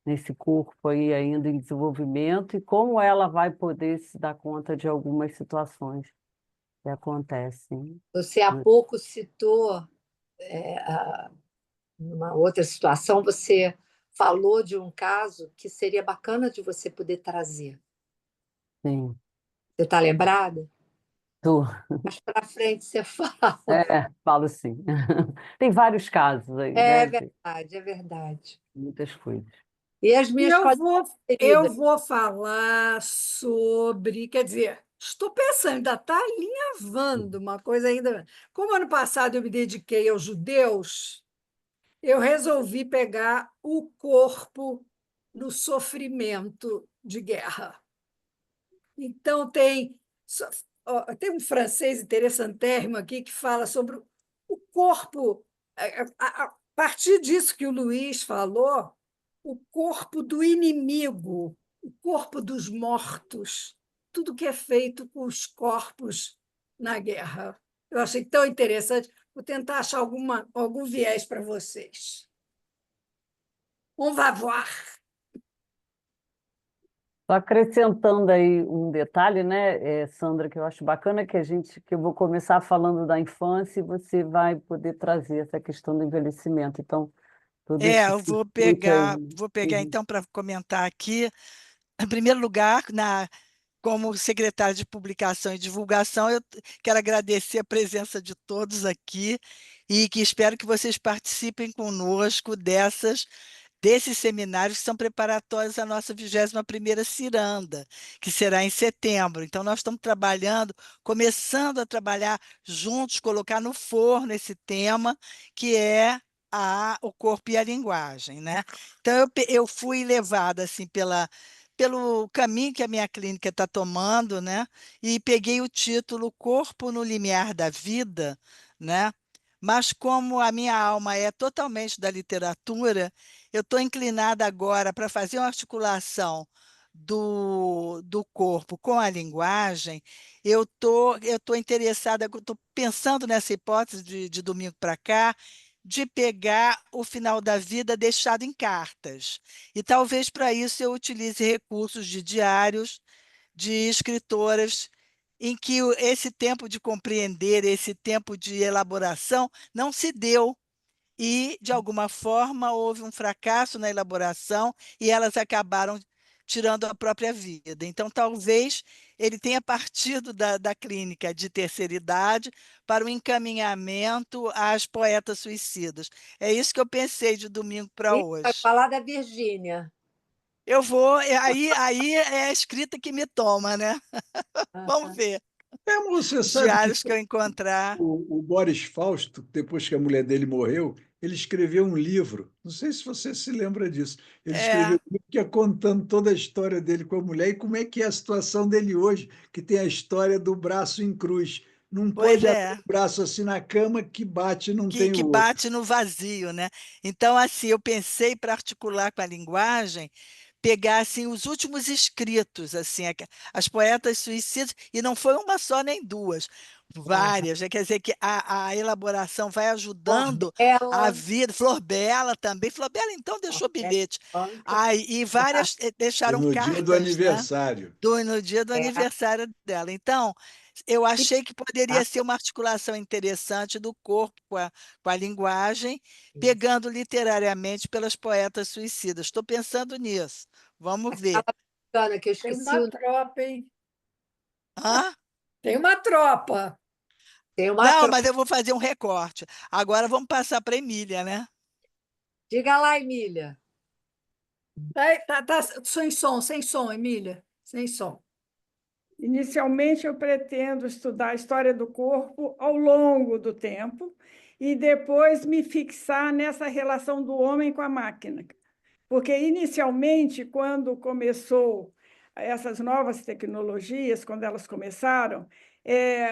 nesse corpo aí ainda em desenvolvimento e como ela vai poder se dar conta de algumas situações que acontecem. Você há pouco citou, numa outra situação, você falou de um caso que seria bacana de você poder trazer. Sim. Você está lembrada? Tô. Mais para frente você fala. Falo sim. Tem vários casos aí, É né? verdade, é verdade. Muitas coisas. E as E minhas eu colegas vou, eu queridas, vou falar sobre, quer dizer, estou pensando, ainda está alinhavando uma coisa ainda. Como ano passado eu me dediquei aos judeus, eu resolvi pegar o corpo no sofrimento de guerra. Então, tem um francês interessantérrimo aqui que fala sobre o corpo, a partir disso que o Luiz falou, o corpo do inimigo, o corpo dos mortos, tudo que é feito com os corpos na guerra. Eu achei tão interessante. Vou tentar achar algum viés para vocês. On va voir. Só acrescentando aí um detalhe, né, Sandra, que eu acho bacana que eu vou começar falando da infância e você vai poder trazer essa questão do envelhecimento. Então, todo esse Eu vou circuito aí. pegar Uhum. então para comentar aqui. Em primeiro lugar, como secretária de Publicação e Divulgação, eu quero agradecer a presença de todos aqui e que espero que vocês participem conosco desses seminários que são preparatórios à nossa 21ª Ciranda, que será em setembro. Então, nós estamos começando a trabalhar juntos, colocar no forno esse tema, que é o corpo e a linguagem, né? Então, eu fui levada assim pelo caminho que a minha clínica está tomando, né? E peguei o título Corpo no Limiar da Vida, né? Mas como a minha alma é totalmente da literatura, eu estou inclinada agora para fazer uma articulação do corpo com a linguagem. Eu tô interessada, eu estou pensando nessa hipótese de domingo para cá, de pegar o final da vida deixado em cartas. E talvez para isso eu utilize recursos de diários de escritoras em que esse tempo de compreender, esse tempo de elaboração não se deu e, de alguma forma, houve um fracasso na elaboração e elas acabaram tirando a própria vida. Então, talvez ele tenha partido da clínica de terceira idade para o encaminhamento às poetas suicidas. É isso que eu pensei de domingo para e vai hoje. falar da Virgínia. Eu vou, aí é a escrita que me toma, né? Vamos ver. Você Os sabe que diários que eu encontrar. o Boris Fausto, depois que a mulher dele morreu, ele escreveu um livro. Não sei se você se lembra disso. Ele escreveu É, um livro que ia contando toda a história dele com a mulher e como é que é a situação dele hoje, que tem a história do braço em cruz. Não pois pode abrir é. o braço assim na cama que bate e não que, tem que o outro. bate no vazio, né? Então, assim, eu pensei para articular com a linguagem, pegar assim os últimos escritos, assim, as poetas suicidas, e não foi uma só nem duas, Várias, quer dizer que a elaboração vai ajudando a Ela, vida. Flor Bela também. Flor Bela, então, deixou bilhete. banca, Ai, e várias E deixaram no dia do cartas, né? aniversário. No dia do é, aniversário dela. Então, eu e achei que poderia ser uma articulação interessante do corpo com a linguagem, pegando literariamente pelas poetas suicidas. Estou pensando nisso. Vamos ver. aquela bacana que eu Tem esqueci uma tropa, hein? Hã? Tem uma tropa. tem uma Não, mas eu vou fazer um recorte. Agora vamos passar para a Emília, né? Diga lá, Emília. Tá sem som, Emília. Sem som. Inicialmente, eu pretendo estudar a história do corpo ao longo do tempo e depois me fixar nessa relação do homem com a máquina. Porque, inicialmente, quando começou essas novas tecnologias, quando elas começaram,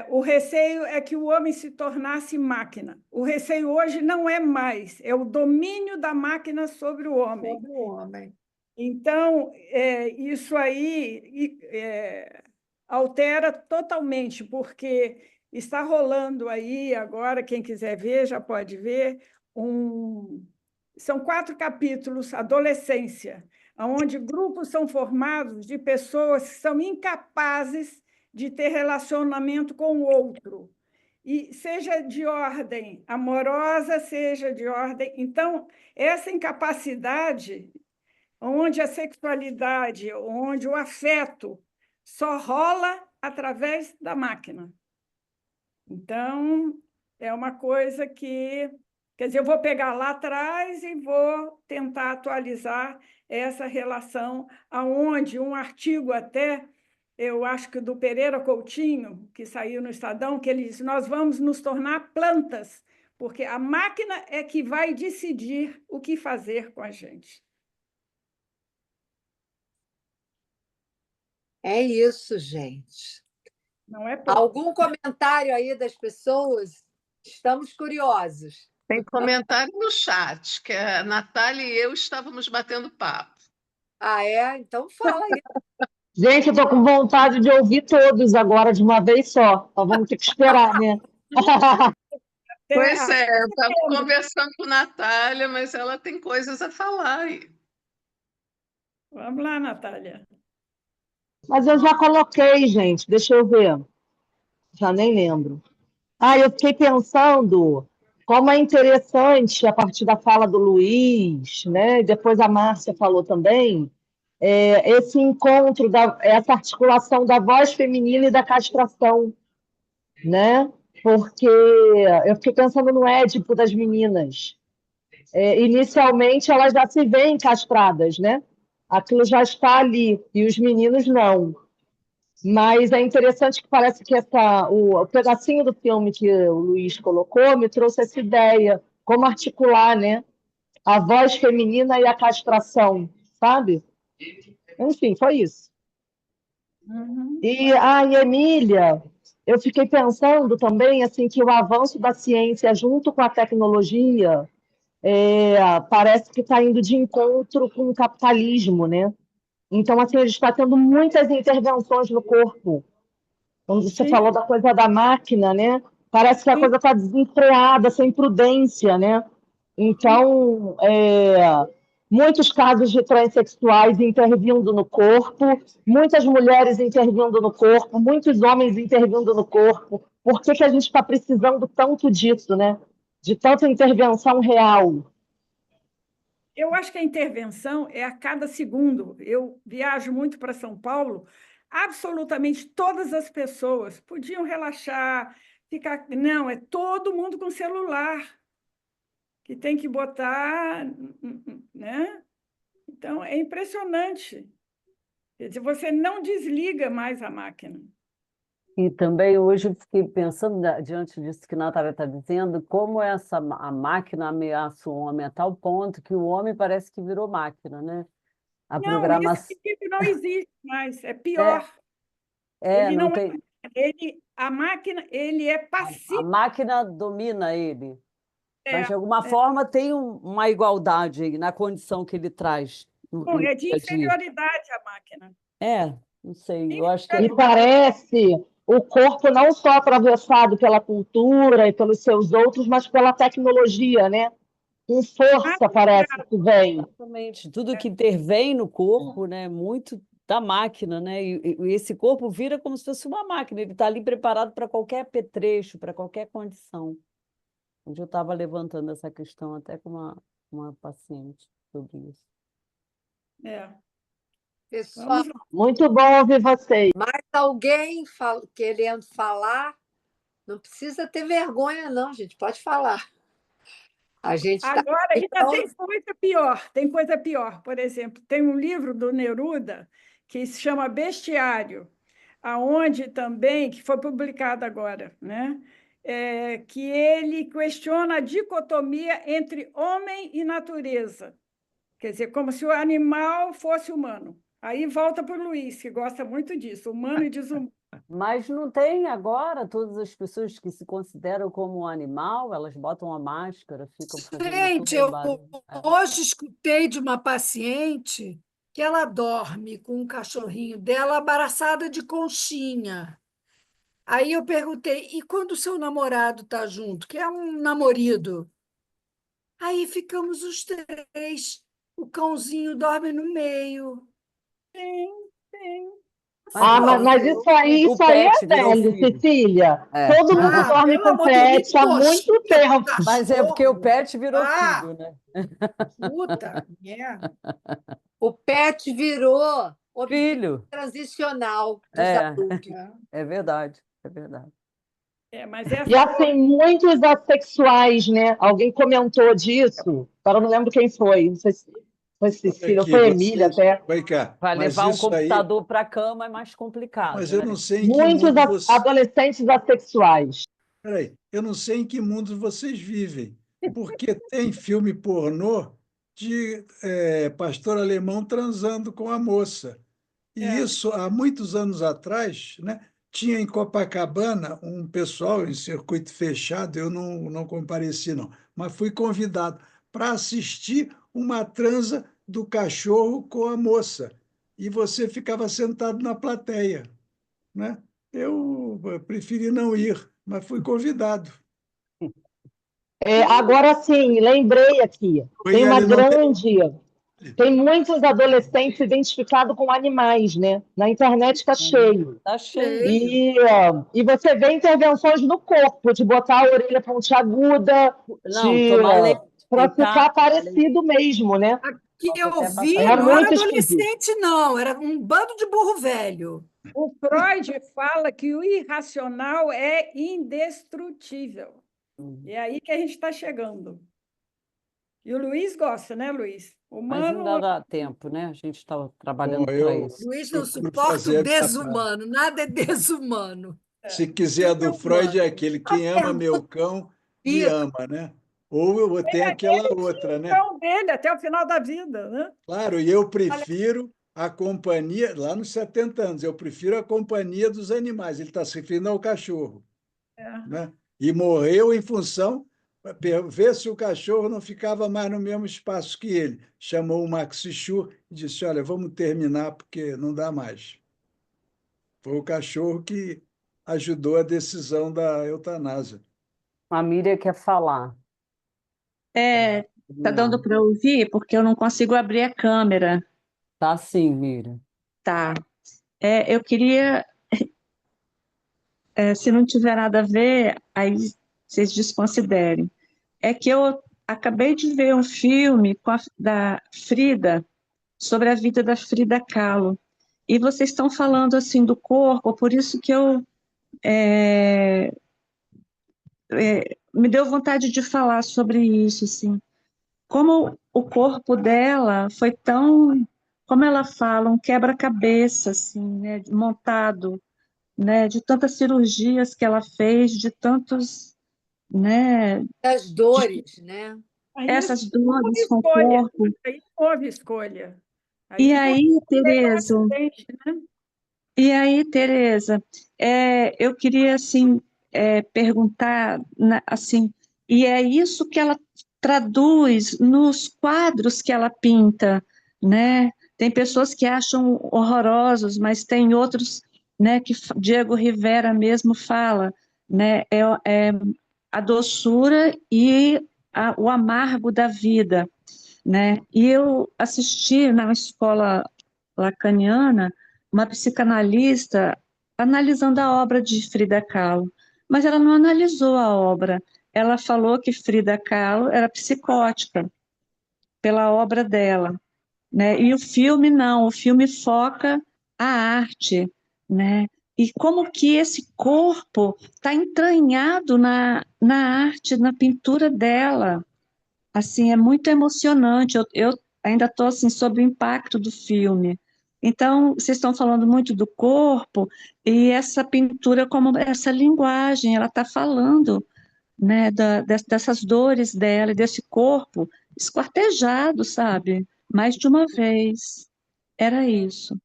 o receio é que o homem se tornasse máquina. O receio hoje não é mais, é o domínio da máquina sobre o homem. Sobre o homem. Então, isso aí altera totalmente, porque está rolando aí agora, quem quiser ver já pode ver, são 4 capítulos, adolescência, onde grupos são formados de pessoas que são incapazes de ter relacionamento com o outro, e seja de ordem amorosa, seja de ordem... Então, essa incapacidade, onde a sexualidade, onde o afeto só rola através da máquina. Então, é uma coisa que... Quer dizer, eu vou pegar lá atrás e vou tentar atualizar essa relação, aonde um artigo até, eu acho que do Pereira Coutinho, que saiu no Estadão, que ele diz, nós vamos nos tornar plantas, porque a máquina é que vai decidir o que fazer com a gente. É isso, gente. Não é pouco. Algum comentário aí das pessoas? Estamos curiosos. Tem comentário no chat, que a Natália e eu estávamos batendo papo. Ah, é? Então fala aí. Gente, eu estou com vontade de ouvir todos agora de uma vez só. Então vamos ter que esperar, né? Pois é, eu estava conversando com a Natália, mas ela tem coisas a falar aí. Vamos lá, Natália. Mas eu já coloquei, gente. Deixa eu ver. Já nem lembro. Eu fiquei pensando como é interessante, a partir da fala do Luiz, né? E depois a Márcia falou também, esse encontro, essa articulação da voz feminina e da castração, né? Porque eu fiquei pensando no Édipo das meninas. Inicialmente, elas já se veem castradas, né? Aquilo já está ali, e os meninos não. Mas é interessante que parece que o pedacinho do filme que o Luiz colocou me trouxe essa ideia, como articular, né? A voz feminina e a castração, sabe? Enfim, foi isso. Uhum. E, Emília, eu fiquei pensando também assim, que o avanço da ciência junto com a tecnologia parece que está indo de encontro com o capitalismo, né? Então, assim, a gente está tendo muitas intervenções no corpo. Quando você Sim. falou da coisa da máquina, né? Parece que a Sim. coisa está desenfreada, sem prudência, né? Então, muitos casos de transexuais intervindo no corpo, muitas mulheres intervindo no corpo, muitos homens intervindo no corpo. Por que a gente está precisando tanto disso, né? De tanta intervenção real? Eu acho que a intervenção é a cada segundo. Eu viajo muito para São Paulo, absolutamente todas as pessoas podiam relaxar, ficar... Não, é todo mundo com celular, que tem que botar, né? Então, é impressionante. Quer dizer, você não desliga mais a máquina. E também hoje eu fiquei pensando, diante disso que a Natália está dizendo, como a máquina ameaça o homem a tal ponto que o homem parece que virou máquina, né? A Não, programação. esse tipo não existe mais, é pior. Ele não não tem. A máquina, ele é A passivo. máquina domina ele. Mas, de alguma forma, tem uma igualdade aí na condição que ele traz no É de dia a dia. inferioridade a máquina. Não sei, eu acho que E parece o corpo não só atravessado pela cultura e pelos seus outros, mas pela tecnologia, né? Com força, parece que vem. Exatamente. Tudo que intervém no corpo, né? Muito da máquina, né? E esse corpo vira como se fosse uma máquina. Ele está ali preparado para qualquer apetrecho, para qualquer condição. Onde eu estava levantando essa questão até com uma paciente sobre isso. Pessoal, Vamos lá. Muito bom ouvir vocês. mais alguém querendo falar? Não precisa ter vergonha, não, gente. Pode falar. A gente está. Agora, ainda Então, tem coisa pior. Por exemplo, tem um livro do Neruda que se chama Bestiário, aonde também, que foi publicado agora, né? Que ele questiona a dicotomia entre homem e natureza. Quer dizer, como se o animal fosse humano. Aí volta para o Luiz, que gosta muito disso, humano e desumano. Mas não tem agora todas as pessoas que se consideram como um animal, elas botam a máscara, ficam fazendo Gente, todo eu barulho. hoje escutei de uma paciente que ela dorme com um cachorrinho dela abraçada de conchinha. Aí eu perguntei, e quando o seu namorado está junto, que é um namorido? Aí ficamos os três. O cãozinho dorme no meio. Sim. Mas isso aí O pet é virou velho, filho. Cecília. É. Todo mundo dorme pelo com amor de Deus, pet há muito coxinha tempo. com Mas é porque o cachorro. pet virou filho, né? Puta merda. o pet virou objeto Filho. transicional dos É, adultos. é verdade, é verdade. Mas E essa assim, muitos assexuais, né? Alguém comentou disso, agora eu não lembro quem foi, não sei se foi Cecília, ou Aqui, foi Emília até. Vai cá. Para Mas levar um isso aí, computador para a cama é mais complicado, mas eu né? não sei em que Muitos mundo você. adolescentes assexuais. Peraí, eu não sei em que mundo vocês vivem, porque tem filme pornô de pastor alemão transando com a moça. E isso, há muitos anos atrás, né, tinha em Copacabana um pessoal em circuito fechado, eu não compareci, não, mas fui convidado para assistir uma transa do cachorro com a moça. E você ficava sentado na plateia, né? Eu preferi não ir, mas fui convidado. Agora sim, lembrei aqui. Tem uma Ele não tem. grande. Tem muitos adolescentes identificados com animais, né? Na internet está cheio. Tá cheio. E você vê intervenções no corpo, de botar a orelha pontiaguda, Não, tomar leite, para deitar, ficar parecido mesmo, né? Que eu Qualquer vi É não era muito esquisito. adolescente, não, era um bando de burro velho. O Freud fala que o irracional é indestrutível. E é aí que a gente está chegando. E o Luiz gosta, né, Luiz? Mas Humano. ainda dá tempo, né? A gente estava trabalhando Bom, para eu isso. Luiz não procuro suporta fazer o a minha parte. desumano, nada é desumano. Se quiser, a do Freud é aquele: quem ama meu cão, me Isso. ama, né? Ou tem aquela outra, né? Então, dele até o final da vida, né? Claro, e eu prefiro a companhia, lá nos 70 anos, eu prefiro a companhia dos animais. Ele está se referindo ao cachorro, né? E morreu em função, ver se o cachorro não ficava mais no mesmo espaço que ele. Chamou o Max Fichur e disse: olha, vamos terminar porque não dá mais. Foi o cachorro que ajudou a decisão da eutanásia. A Miriam quer falar. Tá dando para ouvir? Porque eu não consigo abrir a câmera. Tá sim, Miriam. Tá. Eu queria, se não tiver nada a ver, aí vocês desconsiderem. É que eu acabei de ver um filme da Frida, sobre a vida da Frida Kahlo. E vocês estão falando assim do corpo, por isso que me deu vontade de falar sobre isso, assim. Como o corpo dela foi tão, como ela fala, um quebra-cabeça, assim, né, montado, né, de tantas cirurgias que ela fez, de tantos, né, Das dores, né? essas dores com o escolha. corpo. Aí não houve escolha. E aí, Tereza, né? eu queria assim perguntar, assim, e é isso que ela traduz nos quadros que ela pinta, né? Tem pessoas que acham horrorosos, mas tem outros né, que Diego Rivera mesmo fala, né, é a doçura e o amargo da vida, né? E eu assisti na escola lacaniana uma psicanalista analisando a obra de Frida Kahlo, mas ela não analisou a obra. Ela falou que Frida Kahlo era psicótica pela obra dela, né? E o filme não, o filme foca a arte, né? E como que esse corpo está entranhado na arte, na pintura dela. Assim, é muito emocionante. Eu ainda estou assim, sob o impacto do filme. Então, vocês estão falando muito do corpo, e essa pintura, como essa linguagem, ela está falando, né, dessas dores dela e desse corpo esquartejado, sabe? Mais de uma vez. Era isso.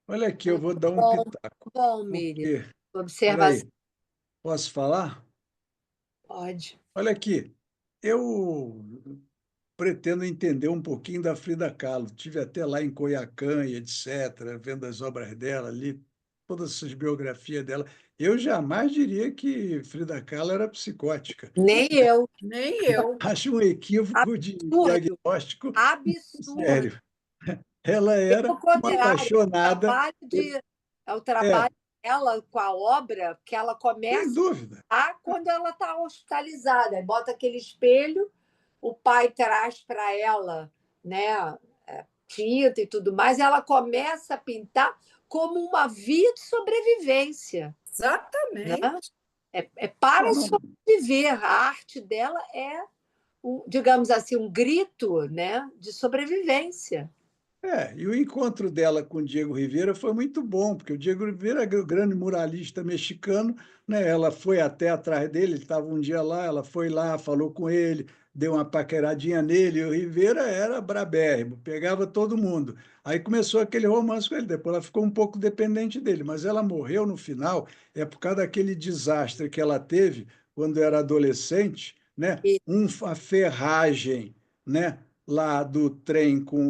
Olha aqui, eu vou dar um Bom, pitaco. bom, Por Miriam. quê? Observação. Peraí, posso falar? Pode. Olha aqui, eu pretendo entender um pouquinho da Frida Kahlo. Tive até lá em Coiacã e etc., vendo as obras dela ali, todas essas biografias dela. Eu jamais diria que Frida Kahlo era psicótica. Nem eu. Nem eu. Acho um equívoco de Absurdo. diagnóstico Absurdo. sério. Ela era Pelo uma contrário, apaixonada. é o É, trabalho dela com a obra que ela sem começa dúvida. quando ela está hospitalizada. Aí bota aquele espelho, o pai traz para ela, né, tinta e tudo mais, e ela começa a pintar como uma via de sobrevivência, né? Exatamente. É para Não, sobreviver. A arte dela é, digamos assim, um grito, né, de sobrevivência. e o encontro dela com o Diego Rivera foi muito bom, porque o Diego Rivera é o grande muralista mexicano, né? Ela foi até atrás dele, ele estava um dia lá, ela foi lá, falou com ele, deu uma paqueradinha nele, e o Rivera era brabérrimo, pegava todo mundo. Aí começou aquele romance com ele, depois ela ficou um pouco dependente dele, mas ela morreu no final, é por causa daquele desastre que ela teve quando era adolescente, né? E A ferragem, né? Lá do trem com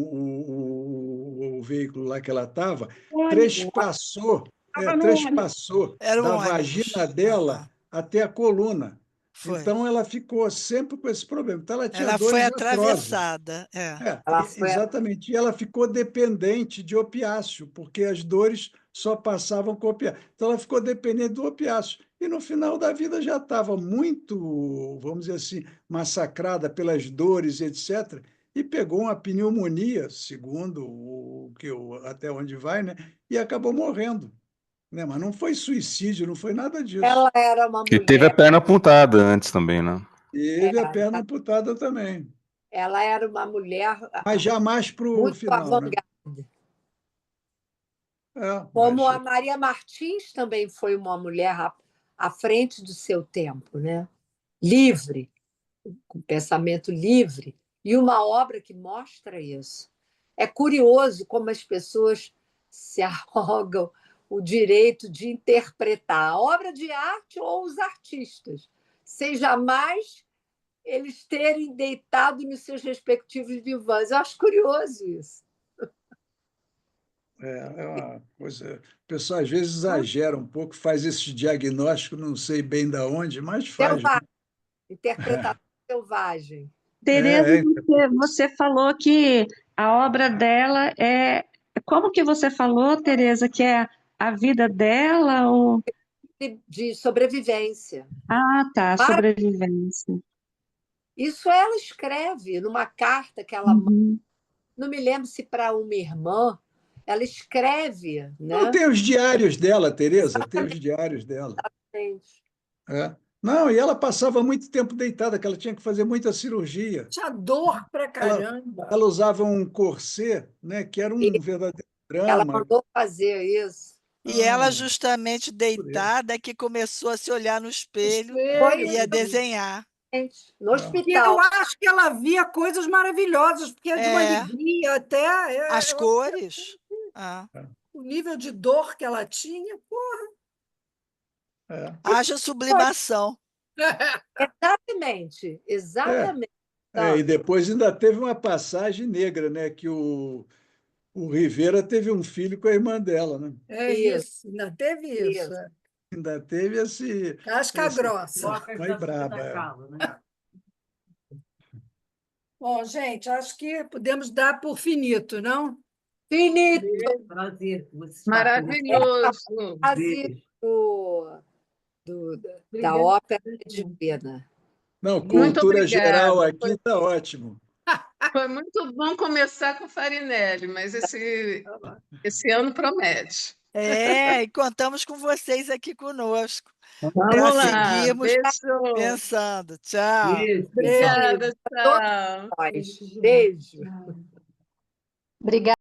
o veículo lá que ela estava, Ônibus, trespassou, estava no ônibus. trespassou Era um da vagina ônibus. dela Aham, até a coluna. foi. Então, ela ficou sempre com esse problema. Então, ela tinha Ela foi dores atrozes. atravessada. É. ela foi Exatamente. E ela ficou dependente de opiáceo, porque as dores só passavam com opiáceo. Então, ela ficou dependente do opiáceo. E no final da vida já estava muito, vamos dizer assim, massacrada pelas dores, etc. E pegou uma pneumonia, segundo até onde vai, né? E acabou morrendo. Né? Mas não foi suicídio, não foi nada disso. Ela era uma E teve a mulher, perna apontada antes também, né? Teve a perna amputada também, ela era uma mulher mas jamais para o muito final, né? avant-garde. Mas Como a Maria Martins também foi uma mulher à frente do seu tempo, né? Livre, com pensamento livre, e uma obra que mostra isso. É curioso como as pessoas se arrogam o direito de interpretar a obra de arte ou os artistas, sem jamais eles terem deitado nos seus respectivos divãs. Eu acho curioso isso. é uma coisa. O pessoal às vezes exagera um pouco, faz esse diagnóstico, não sei bem da onde, mas faz, né? Selvagem, interpretação selvagem. Tereza, É, é, você falou que a obra dela é. Como que você falou, Tereza, que é a vida dela? Ou... De sobrevivência. Ah, tá, Para sobrevivência. isso ela escreve numa carta que ela Uhum. não me lembro se para uma irmã, ela escreve, Não, né? tem os diários dela, Tereza, tem os diários dela. Exatamente. É. Não, e ela passava muito tempo deitada, que ela tinha que fazer muita cirurgia. Tinha dor pra Ela, caramba. ela usava um corset, né, que era E um verdadeiro ela drama. mandou fazer isso. E ela, Ah, justamente por isso. deitada, é que começou a se olhar no espelho Foi e a Espelho. desenhar. no É. E eu hospital. acho que ela via coisas maravilhosas, porque é de uma É, alegria até. as cores. Ah, O nível de dor que ela tinha. Pô. É. haja sublimação. Exatamente, É. exatamente. E depois ainda teve uma passagem negra, né, que O Rivera teve um filho com a irmã dela, né? É Isso, isso, ainda teve isso. isso. Ainda teve Casca grossa. Foi braba. Bom, gente, acho que podemos dar por finito, não? Finito! Prazer. Maravilhoso. Quase da ópera divina. Não, Muito cultura geral obrigada. aqui está ótimo. Foi muito bom começar com Farinelli, mas esse ano promete. E contamos com vocês aqui conosco para Vamos lá. seguirmos Beijo. pensando. Tchau. Obrigada, tchau. Nós. Beijo. Obrigada.